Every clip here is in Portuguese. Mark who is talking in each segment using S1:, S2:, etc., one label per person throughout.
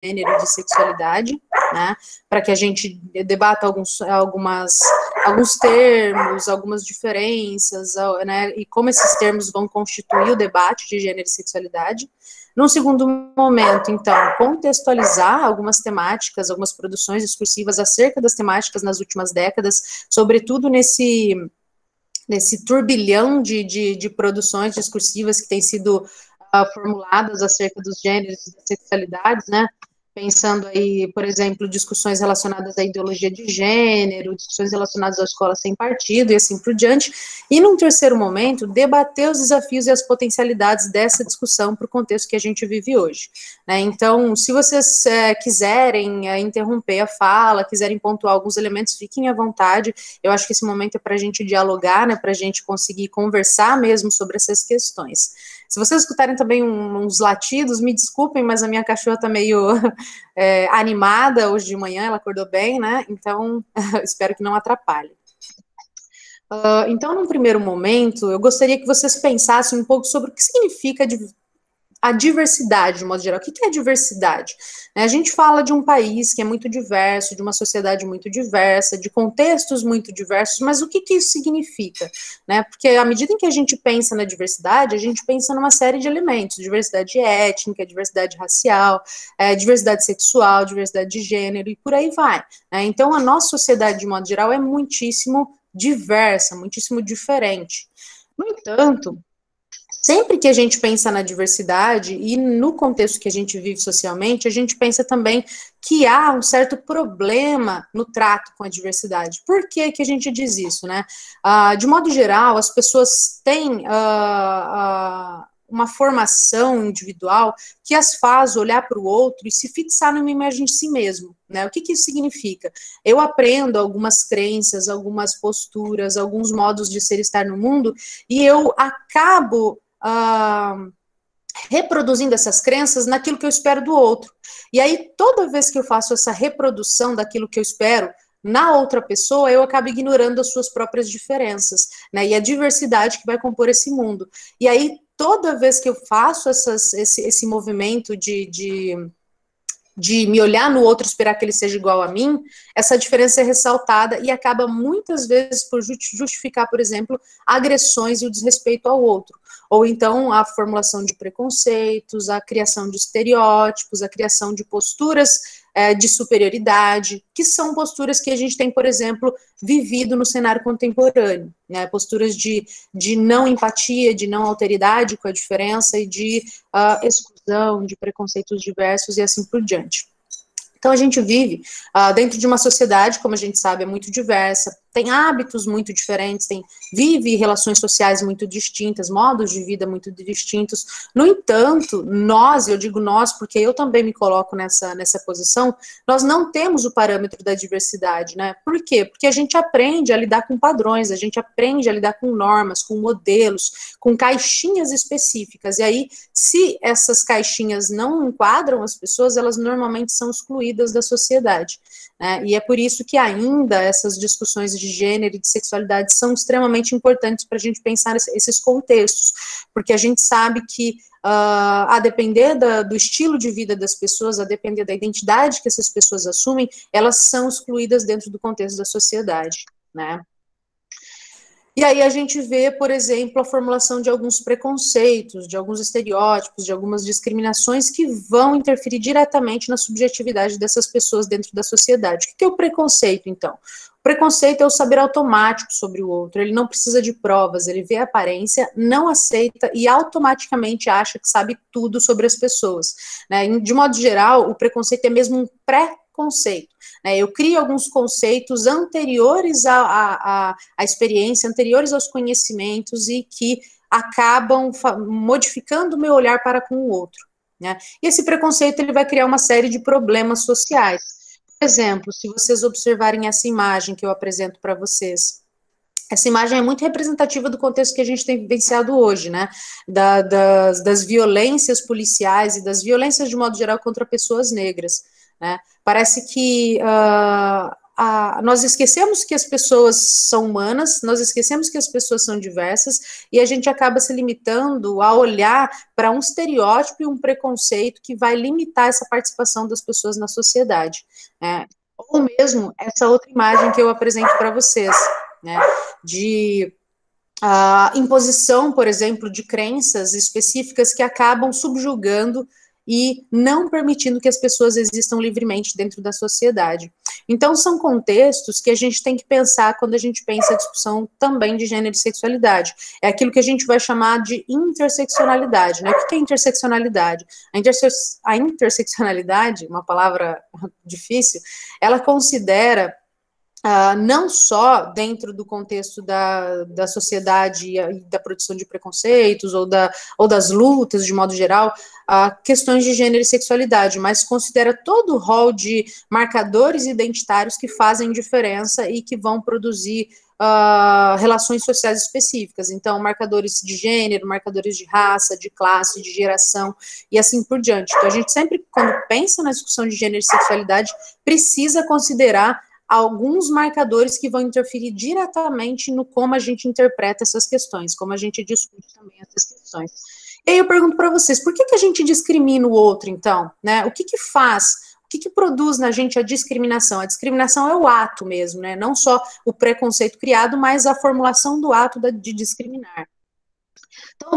S1: gênero e de sexualidade, né, para que a gente debata alguns termos, algumas diferenças, né, e como esses termos vão constituir o debate de gênero e sexualidade. Num segundo momento, então, contextualizar algumas temáticas, algumas produções discursivas acerca das temáticas nas últimas décadas, sobretudo nesse turbilhão de produções discursivas que têm sido formuladas acerca dos gêneros e das sexualidades, né? Pensando aí, por exemplo, discussões relacionadas à ideologia de gênero, discussões relacionadas à escola sem partido e assim por diante. E, num terceiro momento, debater os desafios e as potencialidades dessa discussão para o contexto que a gente vive hoje, né? Então, se vocês quiserem interromper a fala, quiserem pontuar alguns elementos, fiquem à vontade. Eu acho que esse momento é para a gente dialogar, né, para a gente conseguir conversar mesmo sobre essas questões. Se vocês escutarem também uns latidos, me desculpem, mas a minha cachorra está meio animada hoje de manhã, ela acordou bem, né? Então, espero que não atrapalhe. Então, num primeiro momento, eu gostaria que vocês pensassem um pouco sobre o que significa a diversidade, de modo geral. O que é a diversidade? A gente fala de um país que é muito diverso, de uma sociedade muito diversa, de contextos muito diversos, mas o que isso significa? Porque à medida em que a gente pensa na diversidade, a gente pensa numa série de elementos, diversidade étnica, diversidade racial, diversidade sexual, diversidade de gênero, e por aí vai. Então, a nossa sociedade, de modo geral, é muitíssimo diversa, muitíssimo diferente. No entanto, sempre que a gente pensa na diversidade e no contexto que a gente vive socialmente, a gente pensa também que há um certo problema no trato com a diversidade. Por que a gente diz isso, né? De modo geral, as pessoas têm uma formação individual que as faz olhar para o outro e se fixar numa imagem de si mesmo, né? O que isso significa? Eu aprendo algumas crenças, algumas posturas, alguns modos de ser e estar no mundo, e eu acabo reproduzindo essas crenças naquilo que eu espero do outro. E aí, toda vez que eu faço essa reprodução daquilo que eu espero na outra pessoa, eu acabo ignorando as suas próprias diferenças, né? E a diversidade que vai compor esse mundo. E aí, toda vez que eu faço esse movimento de me olhar no outro, esperar que ele seja igual a mim, essa diferença é ressaltada e acaba muitas vezes por justificar, por exemplo, agressões e o desrespeito ao outro. Ou então a formulação de preconceitos, a criação de estereótipos, a criação de posturas de superioridade, que são posturas que a gente tem, por exemplo, vivido no cenário contemporâneo, né? Posturas de não empatia, de não alteridade com a diferença e de exclusão, de preconceitos diversos e assim por diante. Então, a gente vive dentro de uma sociedade, como a gente sabe, é muito diversa, tem hábitos muito diferentes, vive relações sociais muito distintas, modos de vida muito distintos. No entanto, eu digo nós, porque eu também me coloco nessa posição, nós não temos o parâmetro da diversidade, né? Por quê? Porque a gente aprende a lidar com padrões, a gente aprende a lidar com normas, com modelos, com caixinhas específicas. E aí, se essas caixinhas não enquadram as pessoas, elas normalmente são excluídas da sociedade. E é por isso que ainda essas discussões de gênero e de sexualidade são extremamente importantes para a gente pensar esses contextos, porque a gente sabe que a depender do estilo de vida das pessoas, a depender da identidade que essas pessoas assumem, elas são excluídas dentro do contexto da sociedade, né? E aí a gente vê, por exemplo, a formulação de alguns preconceitos, de alguns estereótipos, de algumas discriminações que vão interferir diretamente na subjetividade dessas pessoas dentro da sociedade. O que é o preconceito, então? O preconceito é o saber automático sobre o outro, ele não precisa de provas, ele vê a aparência, não aceita e automaticamente acha que sabe tudo sobre as pessoas, né? De modo geral, o preconceito é mesmo um pré-conceito. Eu crio alguns conceitos anteriores à experiência, anteriores aos conhecimentos e que acabam modificando o meu olhar para com o outro, né? E esse preconceito ele vai criar uma série de problemas sociais. Por exemplo, se vocês observarem essa imagem que eu apresento para vocês, essa imagem é muito representativa do contexto que a gente tem vivenciado hoje, né? Das violências policiais e das violências de modo geral contra pessoas negras, né? Parece que nós esquecemos que as pessoas são humanas, nós esquecemos que as pessoas são diversas, e a gente acaba se limitando a olhar para um estereótipo e um preconceito que vai limitar essa participação das pessoas na sociedade, né? Ou mesmo essa outra imagem que eu apresento para vocês, né, de imposição, por exemplo, de crenças específicas que acabam subjugando e não permitindo que as pessoas existam livremente dentro da sociedade. Então, são contextos que a gente tem que pensar quando a gente pensa a discussão também de gênero e sexualidade. É aquilo que a gente vai chamar de interseccionalidade, né? O que é interseccionalidade? A interseccionalidade, uma palavra difícil, ela considera não só dentro do contexto da sociedade e da produção de preconceitos ou das lutas, de modo geral, questões de gênero e sexualidade, mas considera todo o rol de marcadores identitários que fazem diferença e que vão produzir relações sociais específicas. Então, marcadores de gênero, marcadores de raça, de classe, de geração e assim por diante. Então, a gente sempre, quando pensa na discussão de gênero e sexualidade, precisa considerar alguns marcadores que vão interferir diretamente no como a gente interpreta essas questões, como a gente discute também essas questões. E aí eu pergunto para vocês, por que a gente discrimina o outro, então? Né? O que faz, o que produz na gente a discriminação? A discriminação é o ato mesmo, né? Não só o preconceito criado, mas a formulação do ato de discriminar. Então,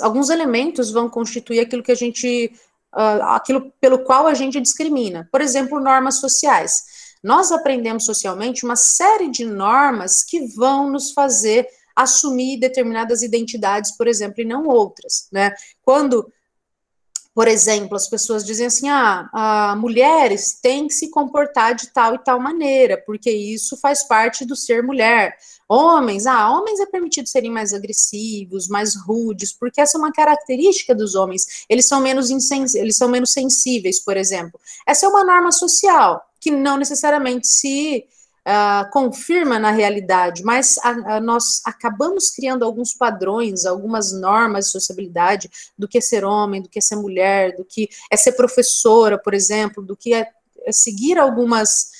S1: alguns elementos vão constituir aquilo que a gente, aquilo pelo qual a gente discrimina. Por exemplo, normas sociais. Nós aprendemos socialmente uma série de normas que vão nos fazer assumir determinadas identidades, por exemplo, e não outras, né? Quando, por exemplo, as pessoas dizem assim, mulheres têm que se comportar de tal e tal maneira, porque isso faz parte do ser mulher. Homens é permitido serem mais agressivos, mais rudes, porque essa é uma característica dos homens. Eles são menos sensíveis, por exemplo. Essa é uma norma social que não necessariamente se confirma na realidade, mas nós acabamos criando alguns padrões, algumas normas de sociabilidade do que é ser homem, do que é ser mulher, do que é ser professora, por exemplo, do que é seguir algumas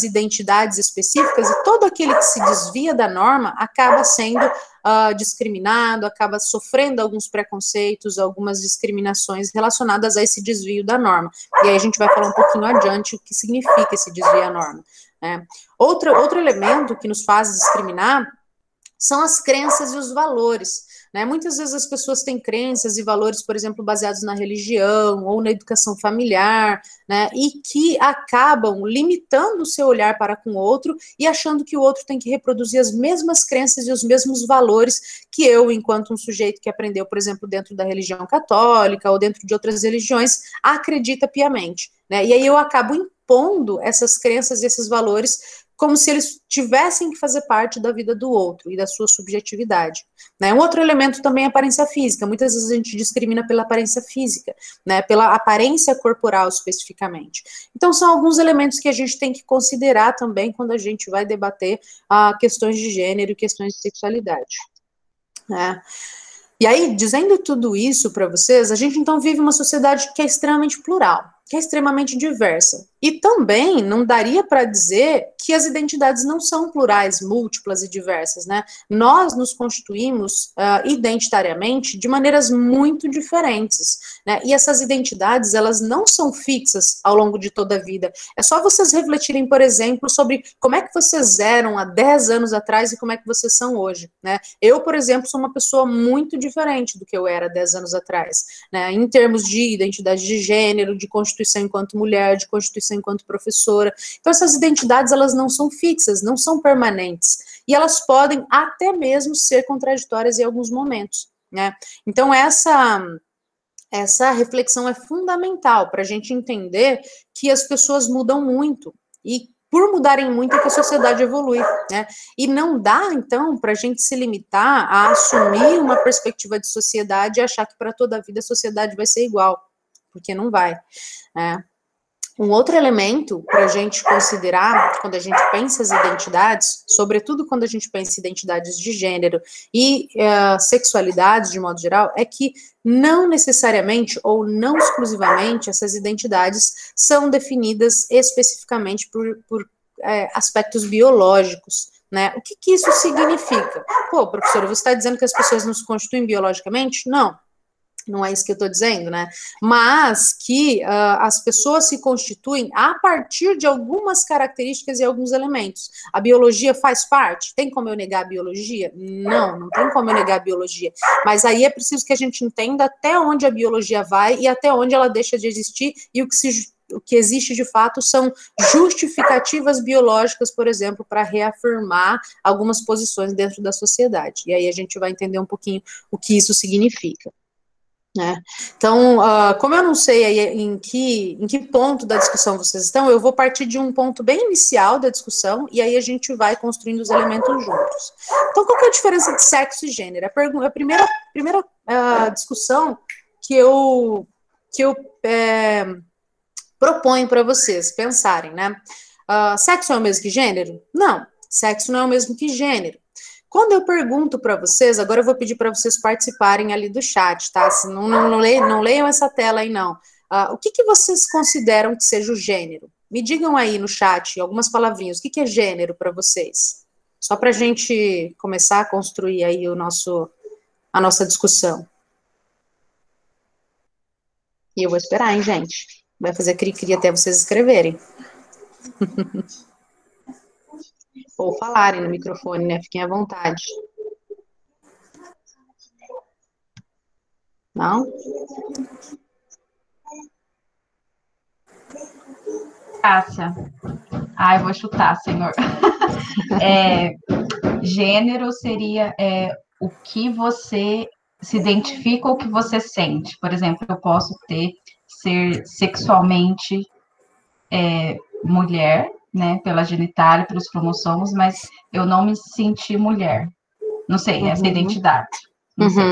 S1: identidades específicas, e todo aquele que se desvia da norma acaba sendo discriminado, acaba sofrendo alguns preconceitos, algumas discriminações relacionadas a esse desvio da norma. E aí a gente vai falar um pouquinho adiante o que significa esse desvio da norma. Né? Outro elemento que nos faz discriminar são as crenças e os valores. Né? Muitas vezes as pessoas têm crenças e valores, por exemplo, baseados na religião ou na educação familiar, né? E que acabam limitando o seu olhar para com o outro e achando que o outro tem que reproduzir as mesmas crenças e os mesmos valores que eu, enquanto um sujeito que aprendeu, por exemplo, dentro da religião católica ou dentro de outras religiões, acredita piamente. Né? E aí eu acabo impondo essas crenças e esses valores como se eles tivessem que fazer parte da vida do outro e da sua subjetividade. Né? Um outro elemento também é a aparência física. Muitas vezes a gente discrimina pela aparência física, né? Pela aparência corporal especificamente. Então, são alguns elementos que a gente tem que considerar também quando a gente vai debater questões de gênero e questões de sexualidade. Né? E aí, dizendo tudo isso para vocês, a gente então vive uma sociedade que é extremamente plural, que é extremamente diversa. E também não daria para dizer que as identidades não são plurais, múltiplas e diversas, né? Nós nos constituímos identitariamente de maneiras muito diferentes, né? E essas identidades, elas não são fixas ao longo de toda a vida. É só vocês refletirem, por exemplo, sobre como é que vocês eram há 10 anos atrás e como é que vocês são hoje, né? Eu, por exemplo, sou uma pessoa muito diferente do que eu era 10 anos atrás, né? Em termos de identidade de gênero, de constituição enquanto mulher, de constituição enquanto professora. Então, essas identidades, elas não são fixas, não são permanentes. E elas podem até mesmo ser contraditórias em alguns momentos, né? Então, essa reflexão é fundamental para a gente entender que as pessoas mudam muito. E por mudarem muito é que a sociedade evolui, né? E não dá, então, para a gente se limitar a assumir uma perspectiva de sociedade e achar que para toda a vida a sociedade vai ser igual, porque não vai, né? Um outro elemento para a gente considerar quando a gente pensa as identidades, sobretudo quando a gente pensa em identidades de gênero e sexualidades de modo geral, é que não necessariamente ou não exclusivamente essas identidades são definidas especificamente por aspectos biológicos, né? O que isso significa? Pô, professora, você está dizendo que as pessoas não se constituem biologicamente? Não. Não é isso que eu estou dizendo, né? Mas que as pessoas se constituem a partir de algumas características e alguns elementos. A biologia faz parte? Tem como eu negar a biologia? Não, não tem como eu negar a biologia. Mas aí é preciso que a gente entenda até onde a biologia vai e até onde ela deixa de existir e o que existe de fato são justificativas biológicas, por exemplo, para reafirmar algumas posições dentro da sociedade. E aí a gente vai entender um pouquinho o que isso significa. Né? Então, como eu não sei aí em que ponto da discussão vocês estão, eu vou partir de um ponto bem inicial da discussão e aí a gente vai construindo os elementos juntos. Então, qual que é a diferença de sexo e gênero? A primeira discussão que eu proponho para vocês pensarem, né? Sexo é o mesmo que gênero? Não, sexo não é o mesmo que gênero. Quando eu pergunto para vocês, agora eu vou pedir para vocês participarem ali do chat, tá? Não leiam essa tela aí, não. O que vocês consideram que seja o gênero? Me digam aí no chat algumas palavrinhas. O que é gênero para vocês? Só para a gente começar a construir aí a nossa discussão. E eu vou esperar, hein, gente? Vai fazer cri-cri até vocês escreverem. Ou falarem no microfone, né? Fiquem à vontade. Não?
S2: Cássia. Eu vou chutar, senhor. Gênero seria o que você se identifica ou o que você sente. Por exemplo, eu posso ser sexualmente mulher, né, pela genitália, pelos cromossomos, mas eu não me senti mulher. Não sei, essa identidade. Não sei.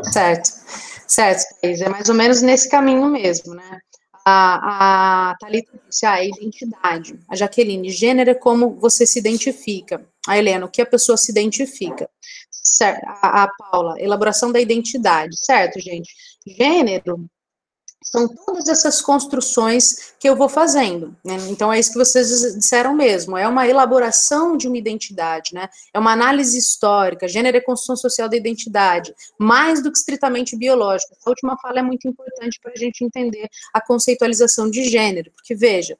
S1: Certo, Thaís, é mais ou menos nesse caminho mesmo, né? A Thalita disse, a identidade. A Jaqueline, gênero é como você se identifica. A Helena, o que a pessoa se identifica. Certo. A Paula, elaboração da identidade. Certo, gente? Gênero são todas essas construções que eu vou fazendo, né? Então é isso que vocês disseram mesmo, é uma elaboração de uma identidade, né? É uma análise histórica, gênero é construção social da identidade, mais do que estritamente biológica. Essa última fala é muito importante para a gente entender a conceitualização de gênero, porque veja,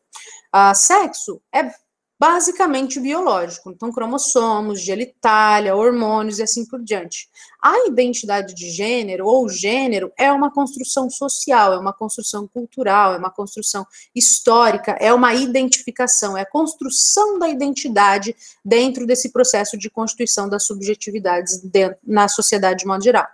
S1: sexo é basicamente biológico, então cromossomos, genitália, hormônios e assim por diante. A identidade de gênero ou gênero é uma construção social, é uma construção cultural, é uma construção histórica, é uma identificação, é a construção da identidade dentro desse processo de constituição das subjetividades na sociedade de modo geral.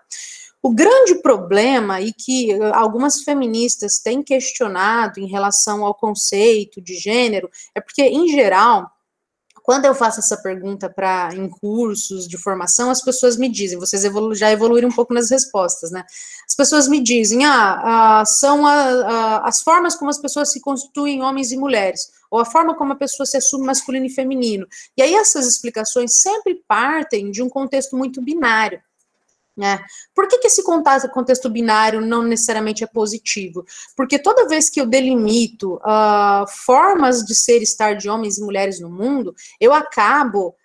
S1: O grande problema, e que algumas feministas têm questionado em relação ao conceito de gênero, é porque, em geral, quando eu faço essa pergunta em cursos de formação, as pessoas me dizem, vocês já evoluíram um pouco nas respostas, né? As pessoas me dizem, são as formas como as pessoas se constituem homens e mulheres, ou a forma como a pessoa se assume masculino e feminino. E aí essas explicações sempre partem de um contexto muito binário. Por que esse contexto binário não necessariamente é positivo? Porque toda vez que eu delimito formas de ser e estar de homens e mulheres no mundo, eu acabo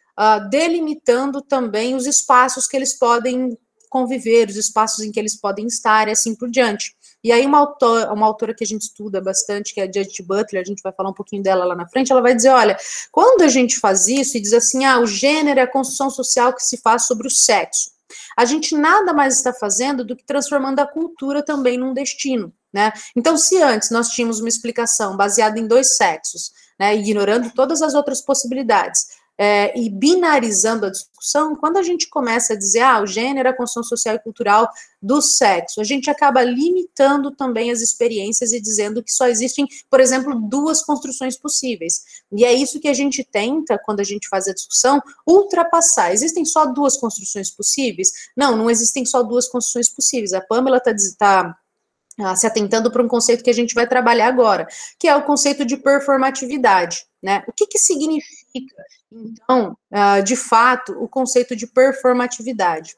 S1: delimitando também os espaços que eles podem conviver, os espaços em que eles podem estar e assim por diante. E aí uma autora que a gente estuda bastante, que é a Judith Butler, a gente vai falar um pouquinho dela lá na frente, ela vai dizer, olha, quando a gente faz isso e diz assim, o gênero é a construção social que se faz sobre o sexo, a gente nada mais está fazendo do que transformando a cultura também num destino, né? Então, se antes nós tínhamos uma explicação baseada em dois sexos, né, ignorando todas as outras possibilidades, e binarizando a discussão, quando a gente começa a dizer, o gênero é a construção social e cultural do sexo, a gente acaba limitando também as experiências e dizendo que só existem, por exemplo, duas construções possíveis. E é isso que a gente tenta, quando a gente faz a discussão, ultrapassar. Existem só duas construções possíveis? Não existem só duas construções possíveis. A Pamela está se atentando para um conceito que a gente vai trabalhar agora, que é o conceito de performatividade, né? O que que significa, então, de fato, o conceito de performatividade?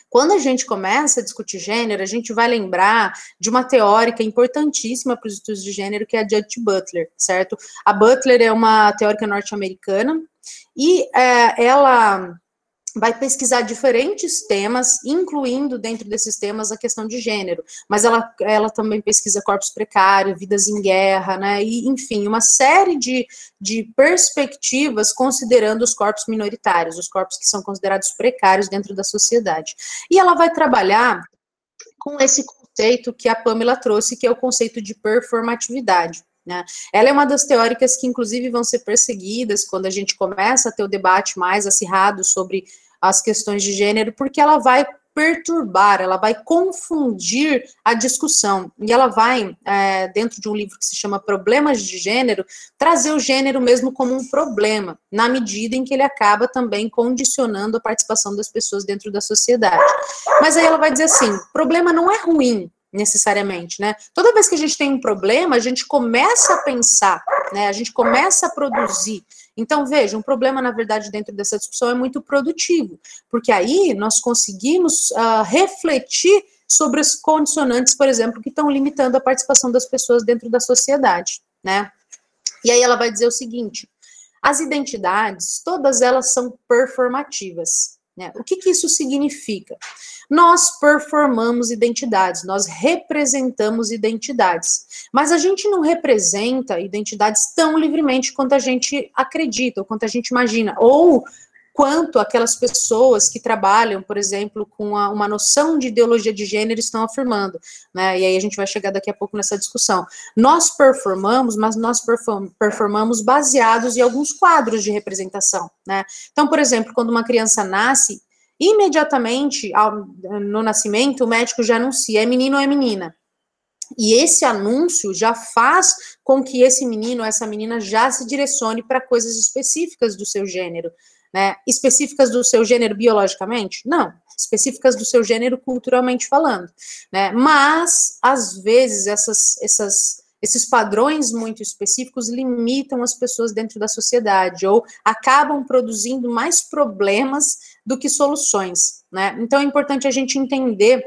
S1: Quando a gente começa a discutir gênero, a gente vai lembrar de uma teórica importantíssima para os estudos de gênero, que é a Judith Butler, certo? A Butler é uma teórica norte-americana e ela vai pesquisar diferentes temas, incluindo dentro desses temas a questão de gênero, mas ela também pesquisa corpos precários, vidas em guerra, né, e enfim, uma série de perspectivas considerando os corpos minoritários, os corpos que são considerados precários dentro da sociedade. E ela vai trabalhar com esse conceito que a Pamela trouxe, que é o conceito de performatividade. Né? Ela é uma das teóricas que, inclusive, vão ser perseguidas quando a gente começa a ter o debate mais acirrado sobre as questões de gênero, porque ela vai perturbar, ela vai confundir a discussão, e ela vai, dentro de um livro que se chama Problemas de Gênero, trazer o gênero mesmo como um problema, na medida em que ele acaba também condicionando a participação das pessoas dentro da sociedade. Mas aí ela vai dizer assim, problema não é ruim, necessariamente, né? Toda vez que a gente tem um problema, a gente começa a pensar, né? A gente começa a produzir. Então, veja, um problema, na verdade, dentro dessa discussão é muito produtivo, porque aí nós conseguimos refletir sobre os condicionantes, por exemplo, que estão limitando a participação das pessoas dentro da sociedade, né? E aí ela vai dizer o seguinte, as identidades, todas elas são performativas, né? O que que isso significa? Nós performamos identidades, nós representamos identidades, mas a gente não representa identidades tão livremente quanto a gente acredita, ou quanto a gente imagina, ou quanto aquelas pessoas que trabalham, por exemplo, com uma noção de ideologia de gênero estão afirmando, né? E aí a gente vai chegar daqui a pouco nessa discussão. Nós performamos, mas nós performamos baseados em alguns quadros de representação, né? Então, por exemplo, quando uma criança nasce, imediatamente no nascimento, o médico já anuncia, é menino ou é menina. E esse anúncio já faz com que esse menino ou essa menina já se direcione para coisas específicas do seu gênero, né? Específicas do seu gênero biologicamente? Não. Específicas do seu gênero culturalmente falando, né? Mas, às vezes, esses padrões muito específicos limitam as pessoas dentro da sociedade ou acabam produzindo mais problemas do que soluções, né? Então é importante a gente entender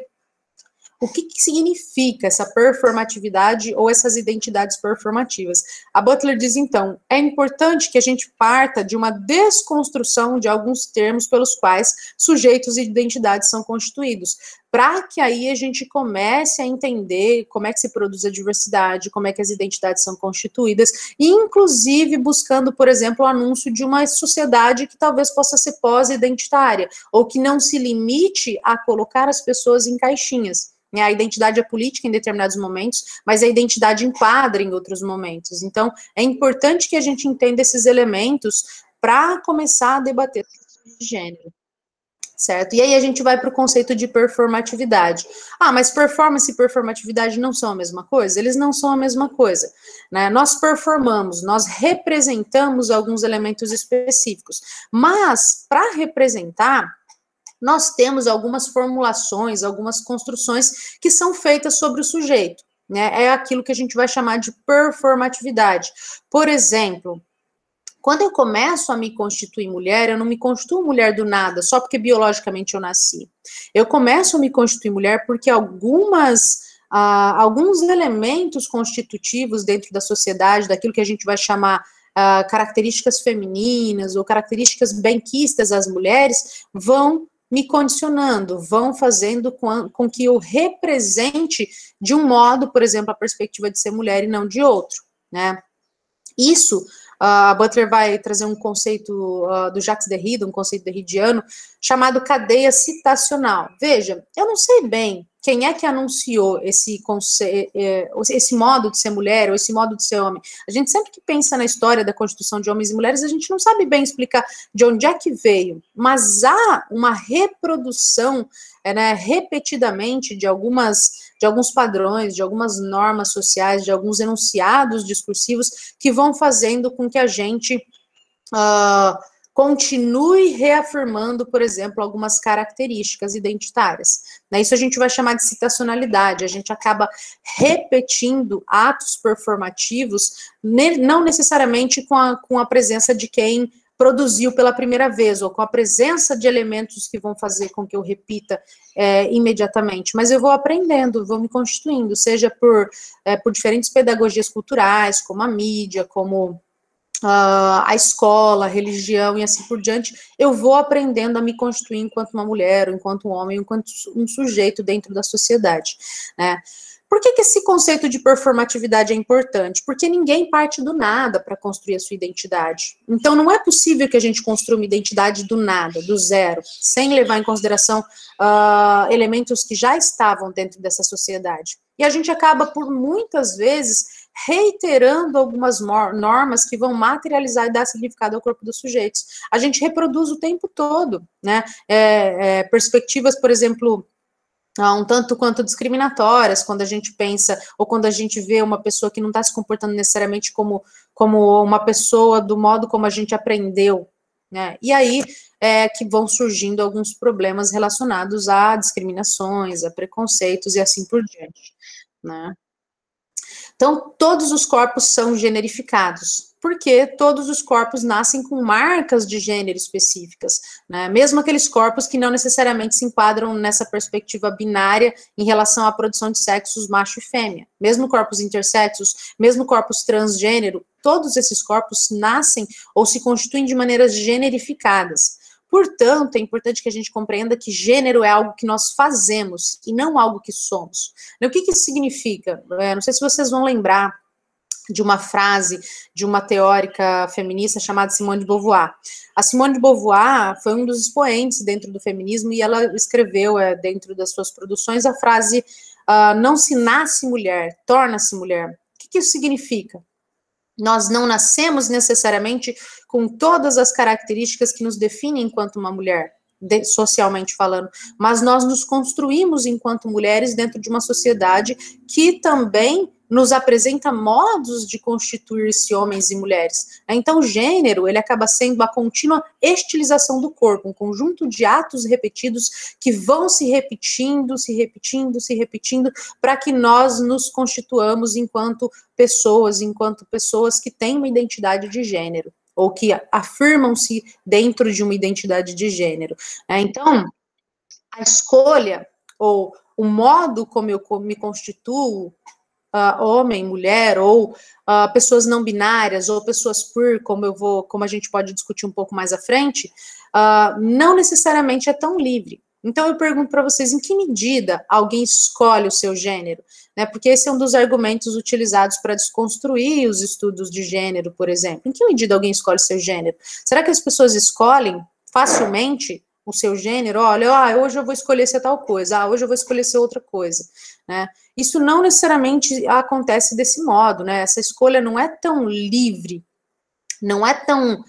S1: o que significa essa performatividade ou essas identidades performativas. A Butler diz, então, é importante que a gente parta de uma desconstrução de alguns termos pelos quais sujeitos e identidades são constituídos, para que aí a gente comece a entender como é que se produz a diversidade, como é que as identidades são constituídas, inclusive buscando, por exemplo, o anúncio de uma sociedade que talvez possa ser pós-identitária, ou que não se limite a colocar as pessoas em caixinhas. A identidade é política em determinados momentos, mas a identidade enquadra em outros momentos. Então, é importante que a gente entenda esses elementos para começar a debater de gênero, certo? E aí a gente vai para o conceito de performatividade. Ah, mas performance e performatividade não são a mesma coisa? Eles não são a mesma coisa, né? Nós performamos, nós representamos alguns elementos específicos, mas para representar, nós temos algumas formulações, algumas construções que são feitas sobre o sujeito, né? É aquilo que a gente vai chamar de performatividade. Por exemplo, quando eu começo a me constituir mulher, eu não me constituo mulher do nada, só porque biologicamente eu nasci. Eu começo a me constituir mulher porque alguns elementos constitutivos dentro da sociedade, daquilo que a gente vai chamar características femininas ou características benquistas às mulheres, vão me condicionando, vão fazendo com que eu represente de um modo, por exemplo, a perspectiva de ser mulher e não de outro, né? Isso, a Butler vai trazer um conceito do Jacques Derrida, um conceito derridiano, chamado cadeia citacional. Veja, eu não sei bem quem é que anunciou esse modo de ser mulher ou esse modo de ser homem. A gente sempre que pensa na história da constituição de homens e mulheres, a gente não sabe bem explicar de onde é que veio, mas há uma reprodução, né, repetidamente de alguns padrões, de algumas normas sociais, de alguns enunciados discursivos que vão fazendo com que a gente continue reafirmando, por exemplo, algumas características identitárias. Né? Isso a gente vai chamar de citacionalidade, a gente acaba repetindo atos performativos, não necessariamente com a presença de quem produziu pela primeira vez, ou com a presença de elementos que vão fazer com que eu repita imediatamente, mas eu vou aprendendo, vou me constituindo, seja por diferentes pedagogias culturais, como a mídia, como a escola, a religião e assim por diante, eu vou aprendendo a me constituir enquanto uma mulher, ou enquanto um homem, ou enquanto um sujeito dentro da sociedade, né? Por que esse conceito de performatividade é importante? Porque ninguém parte do nada para construir a sua identidade. Então, não é possível que a gente construa uma identidade do nada, do zero, sem levar em consideração elementos que já estavam dentro dessa sociedade. E a gente acaba, por muitas vezes, reiterando algumas normas que vão materializar e dar significado ao corpo dos sujeitos. A gente reproduz o tempo todo, né? Perspectivas, por exemplo, um tanto quanto discriminatórias, quando a gente pensa, ou quando a gente vê uma pessoa que não está se comportando necessariamente como uma pessoa do modo como a gente aprendeu, né? E aí que vão surgindo alguns problemas relacionados a discriminações, a preconceitos e assim por diante, né? Então, todos os corpos são generificados, porque todos os corpos nascem com marcas de gênero específicas, né? Mesmo aqueles corpos que não necessariamente se enquadram nessa perspectiva binária em relação à produção de sexos macho e fêmea, mesmo corpos intersexos, mesmo corpos transgênero, todos esses corpos nascem ou se constituem de maneiras generificadas. Portanto, é importante que a gente compreenda que gênero é algo que nós fazemos e não algo que somos. O que isso significa? Não sei se vocês vão lembrar de uma frase de uma teórica feminista chamada Simone de Beauvoir. A Simone de Beauvoir foi um dos expoentes dentro do feminismo e ela escreveu dentro das suas produções a frase não se nasce mulher, torna-se mulher. O que isso significa? Nós não nascemos necessariamente com todas as características que nos definem enquanto uma mulher, socialmente falando, mas nós nos construímos enquanto mulheres dentro de uma sociedade que também nos apresenta modos de constituir-se homens e mulheres. Então, o gênero, ele acaba sendo a contínua estilização do corpo, um conjunto de atos repetidos que vão se repetindo, para que nós nos constituamos enquanto pessoas que têm uma identidade de gênero, ou que afirmam-se dentro de uma identidade de gênero. Então, a escolha, ou o modo como eu me constituo, homem, mulher, ou pessoas não binárias, ou pessoas queer, como a gente pode discutir um pouco mais à frente, não necessariamente é tão livre. Então, eu pergunto para vocês, em que medida alguém escolhe o seu gênero? Né? Porque esse é um dos argumentos utilizados para desconstruir os estudos de gênero, por exemplo. Em que medida alguém escolhe o seu gênero? Será que as pessoas escolhem facilmente o seu gênero? Olha, hoje eu vou escolher ser tal coisa, hoje eu vou escolher ser outra coisa, né? Isso não necessariamente acontece desse modo, né? Essa escolha não é tão livre, não é tão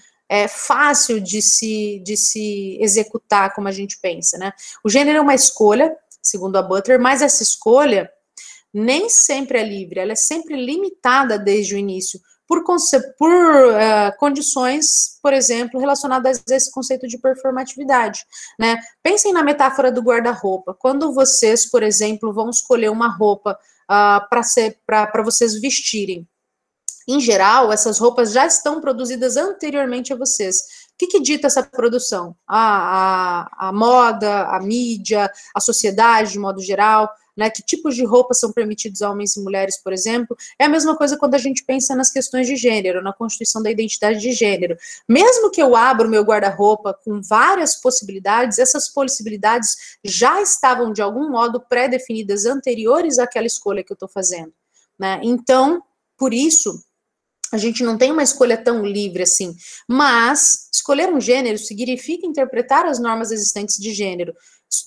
S1: fácil de se executar como a gente pensa, né? O gênero é uma escolha, segundo a Butler, mas essa escolha nem sempre é livre, ela é sempre limitada desde o início, por condições, por exemplo, relacionadas a esse conceito de performatividade, né? Pensem na metáfora do guarda-roupa. Quando vocês, por exemplo, vão escolher uma roupa para vocês vestirem, em geral, essas roupas já estão produzidas anteriormente a vocês. O que dita essa produção? A moda, a mídia, a sociedade, de modo geral, né? Que tipos de roupas são permitidos a homens e mulheres, por exemplo? É a mesma coisa quando a gente pensa nas questões de gênero, na constituição da identidade de gênero. Mesmo que eu abra o meu guarda-roupa com várias possibilidades, essas possibilidades já estavam, de algum modo, pré-definidas anteriores àquela escolha que eu estou fazendo, né? Então, por isso, a gente não tem uma escolha tão livre assim, mas escolher um gênero significa interpretar as normas existentes de gênero.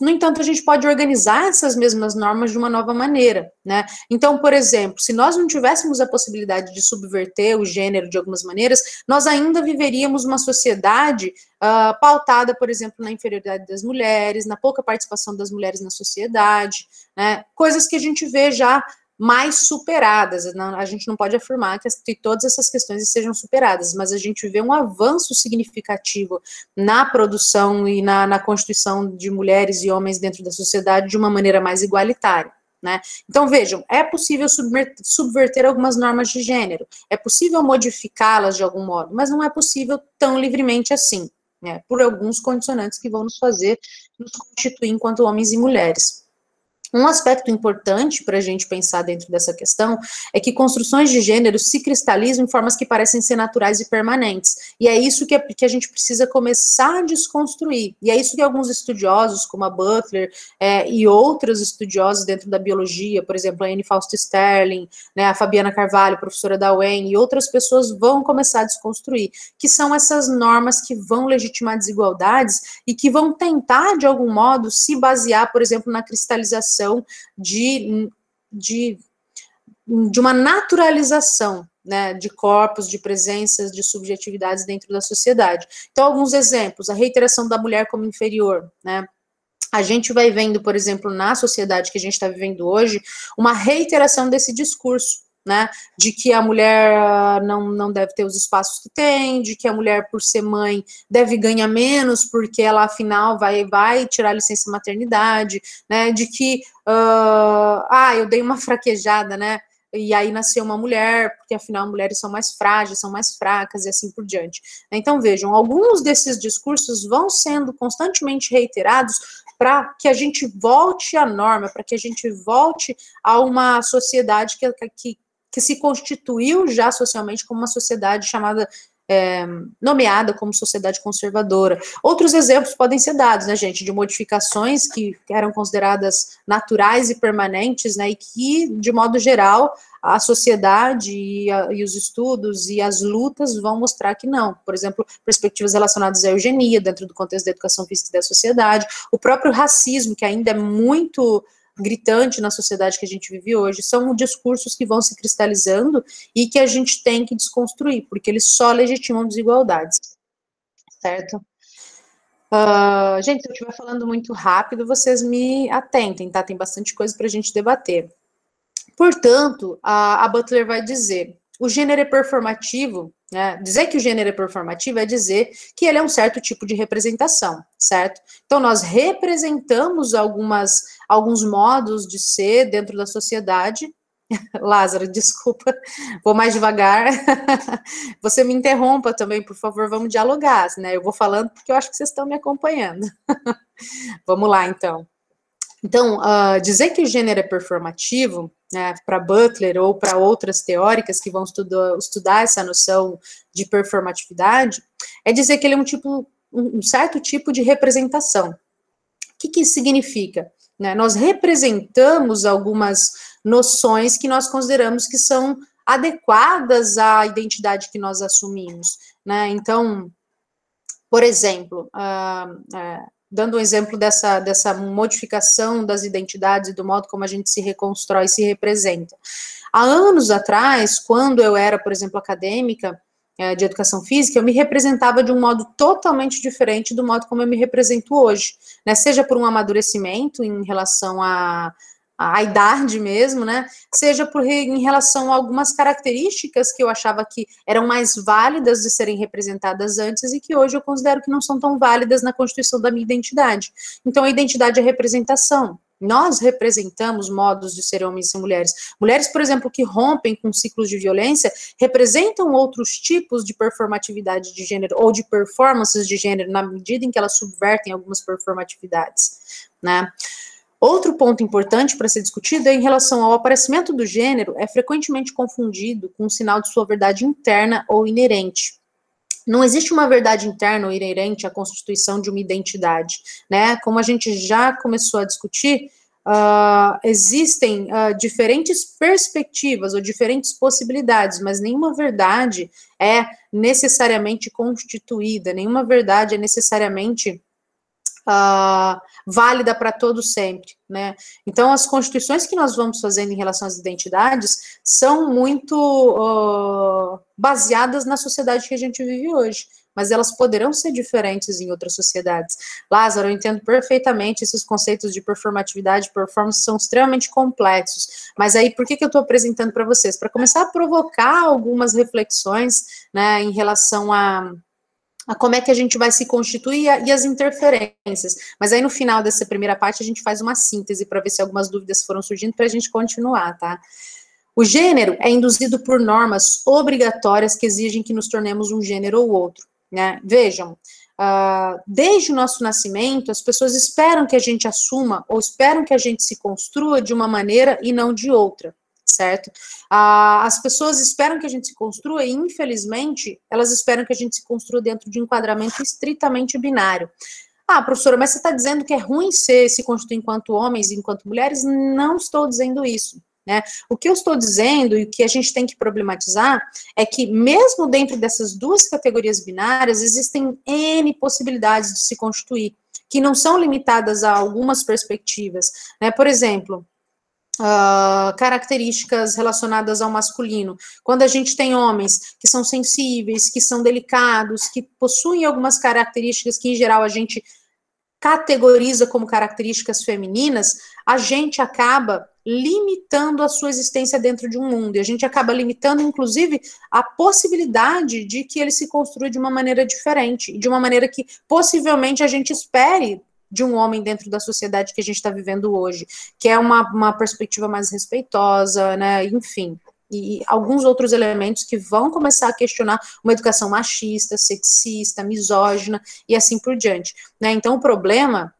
S1: No entanto, a gente pode organizar essas mesmas normas de uma nova maneira, né? Então, por exemplo, se nós não tivéssemos a possibilidade de subverter o gênero de algumas maneiras, nós ainda viveríamos uma sociedade pautada, por exemplo, na inferioridade das mulheres, na pouca participação das mulheres na sociedade, né? Coisas que a gente vê já mais superadas. A gente não pode afirmar que todas essas questões sejam superadas, mas a gente vê um avanço significativo na produção e na constituição de mulheres e homens dentro da sociedade de uma maneira mais igualitária. Né? Então, vejam, é possível subverter algumas normas de gênero, é possível modificá-las de algum modo, mas não é possível tão livremente assim, né? Por alguns condicionantes que vão nos fazer nos constituir enquanto homens e mulheres. Um aspecto importante para a gente pensar dentro dessa questão é que construções de gênero se cristalizam em formas que parecem ser naturais e permanentes. E é isso que a gente precisa começar a desconstruir. E é isso que alguns estudiosos, como a Butler e outros estudiosos dentro da biologia, por exemplo, a Anne Fausto Sterling, né, a Fabiana Carvalho, professora da UEM, e outras pessoas vão começar a desconstruir, que são essas normas que vão legitimar desigualdades e que vão tentar, de algum modo, se basear, por exemplo, na cristalização de uma naturalização, né, de corpos, de presenças, de subjetividades dentro da sociedade. Então, alguns exemplos: a reiteração da mulher como inferior, né? A gente vai vendo, por exemplo, na sociedade que a gente está vivendo hoje, uma reiteração desse discurso, né, de que a mulher não deve ter os espaços que tem, de que a mulher, por ser mãe, deve ganhar menos, porque ela, afinal, vai tirar licença maternidade, né, de que, eu dei uma fraquejada, né, e aí nasceu uma mulher, porque, afinal, mulheres são mais frágeis, são mais fracas, e assim por diante. Então, vejam, alguns desses discursos vão sendo constantemente reiterados para que a gente volte à norma, para que a gente volte a uma sociedade que se constituiu já socialmente como uma sociedade chamada, nomeada como sociedade conservadora. Outros exemplos podem ser dados, né, gente, de modificações que eram consideradas naturais e permanentes, né, e que, de modo geral, a sociedade e os estudos e as lutas vão mostrar que não. Por exemplo, perspectivas relacionadas à eugenia, dentro do contexto da educação física e da sociedade, o próprio racismo, que ainda é muito gritante na sociedade que a gente vive hoje, são discursos que vão se cristalizando e que a gente tem que desconstruir, porque eles só legitimam desigualdades, certo? Gente, se eu estiver falando muito rápido, vocês me atentem, tá? Tem bastante coisa para a gente debater. Portanto, a Butler vai dizer: o gênero é performativo, né? Dizer que o gênero é performativo é dizer que ele é um certo tipo de representação, certo? Então, nós representamos alguns modos de ser dentro da sociedade. Lázaro, desculpa, vou mais devagar. Você me interrompa também, por favor, vamos dialogar, né? Eu vou falando porque eu acho que vocês estão me acompanhando. Vamos lá, então. Então, dizer que o gênero é performativo, né, para Butler ou para outras teóricas que vão estudar essa noção de performatividade, é dizer que ele é um certo tipo de representação. O que isso significa? Né? Nós representamos algumas noções que nós consideramos que são adequadas à identidade que nós assumimos. Né? Então, por exemplo, dando um exemplo dessa modificação das identidades e do modo como a gente se reconstrói e se representa. Há anos atrás, quando eu era, por exemplo, acadêmica de educação física, eu me representava de um modo totalmente diferente do modo como eu me represento hoje, né? Seja por um amadurecimento em relação à idade mesmo, né? Seja em relação a algumas características que eu achava que eram mais válidas de serem representadas antes e que hoje eu considero que não são tão válidas na constituição da minha identidade. Então, a identidade é representação. Nós representamos modos de ser homens e mulheres. Mulheres, por exemplo, que rompem com ciclos de violência, representam outros tipos de performatividade de gênero ou de performances de gênero, na medida em que elas subvertem algumas performatividades, né? Outro ponto importante para ser discutido é em relação ao aparecimento do gênero, é frequentemente confundido com um sinal de sua verdade interna ou inerente. Não existe uma verdade interna ou inerente à constituição de uma identidade, né? Como a gente já começou a discutir, existem diferentes perspectivas ou diferentes possibilidades, mas nenhuma verdade é necessariamente constituída, nenhuma verdade é necessariamente válida para todos sempre, né? Então, as constituições que nós vamos fazendo em relação às identidades são muito baseadas na sociedade que a gente vive hoje, mas elas poderão ser diferentes em outras sociedades. Lázaro, eu entendo perfeitamente esses conceitos de performatividade e performance são extremamente complexos, mas aí por que eu estou apresentando para vocês? Para começar a provocar algumas reflexões, né, em relação a como é que a gente vai se constituir e as interferências. Mas aí no final dessa primeira parte a gente faz uma síntese para ver se algumas dúvidas foram surgindo para a gente continuar, tá? O gênero é induzido por normas obrigatórias que exigem que nos tornemos um gênero ou outro, né? Vejam, desde o nosso nascimento, as pessoas esperam que a gente assuma ou esperam que a gente se construa de uma maneira e não de outra, certo? As pessoas esperam que a gente se construa e, infelizmente, elas esperam que a gente se construa dentro de um enquadramento estritamente binário. Professora, mas você está dizendo que é ruim se constituir enquanto homens e enquanto mulheres? Não estou dizendo isso, né? O que eu estou dizendo e o que a gente tem que problematizar é que, mesmo dentro dessas duas categorias binárias, existem N possibilidades de se constituir, que não são limitadas a algumas perspectivas, né? Por exemplo, características relacionadas ao masculino. Quando a gente tem homens que são sensíveis, que são delicados, que possuem algumas características que, em geral, a gente categoriza como características femininas, a gente acaba limitando a sua existência dentro de um mundo, e a gente acaba limitando, inclusive, a possibilidade de que ele se construa de uma maneira diferente, de uma maneira que, possivelmente, a gente espere de um homem dentro da sociedade que a gente está vivendo hoje, que é uma perspectiva mais respeitosa, né, enfim, e alguns outros elementos que vão começar a questionar uma educação machista, sexista, misógina, e assim por diante, né. Então, o problema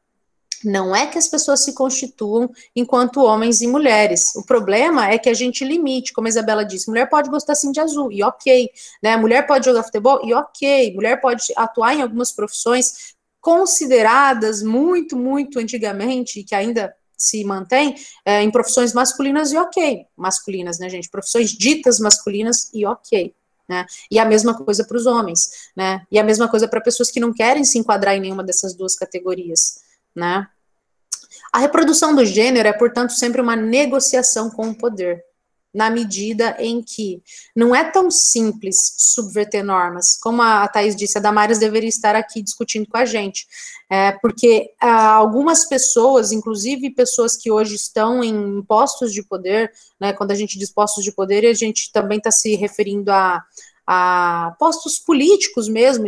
S1: não é que as pessoas se constituam enquanto homens e mulheres. O problema é que a gente limite, como a Isabela disse, mulher pode gostar sim de azul, e ok, né? Mulher pode jogar futebol, e ok, mulher pode atuar em algumas profissões consideradas muito, muito antigamente, que ainda se mantém, em profissões masculinas e ok. Masculinas, né, gente? Profissões ditas masculinas e ok. Né? E a mesma coisa para os homens, né? E a mesma coisa para pessoas que não querem se enquadrar em nenhuma dessas duas categorias, né? A reprodução do gênero é, portanto, sempre uma negociação com o poder, na medida em que não é tão simples subverter normas, como a Thaís disse, a Damares deveria estar aqui discutindo com a gente, porque algumas pessoas, inclusive pessoas que hoje estão em postos de poder, né, quando a gente diz postos de poder, a gente também está se referindo a postos políticos mesmo,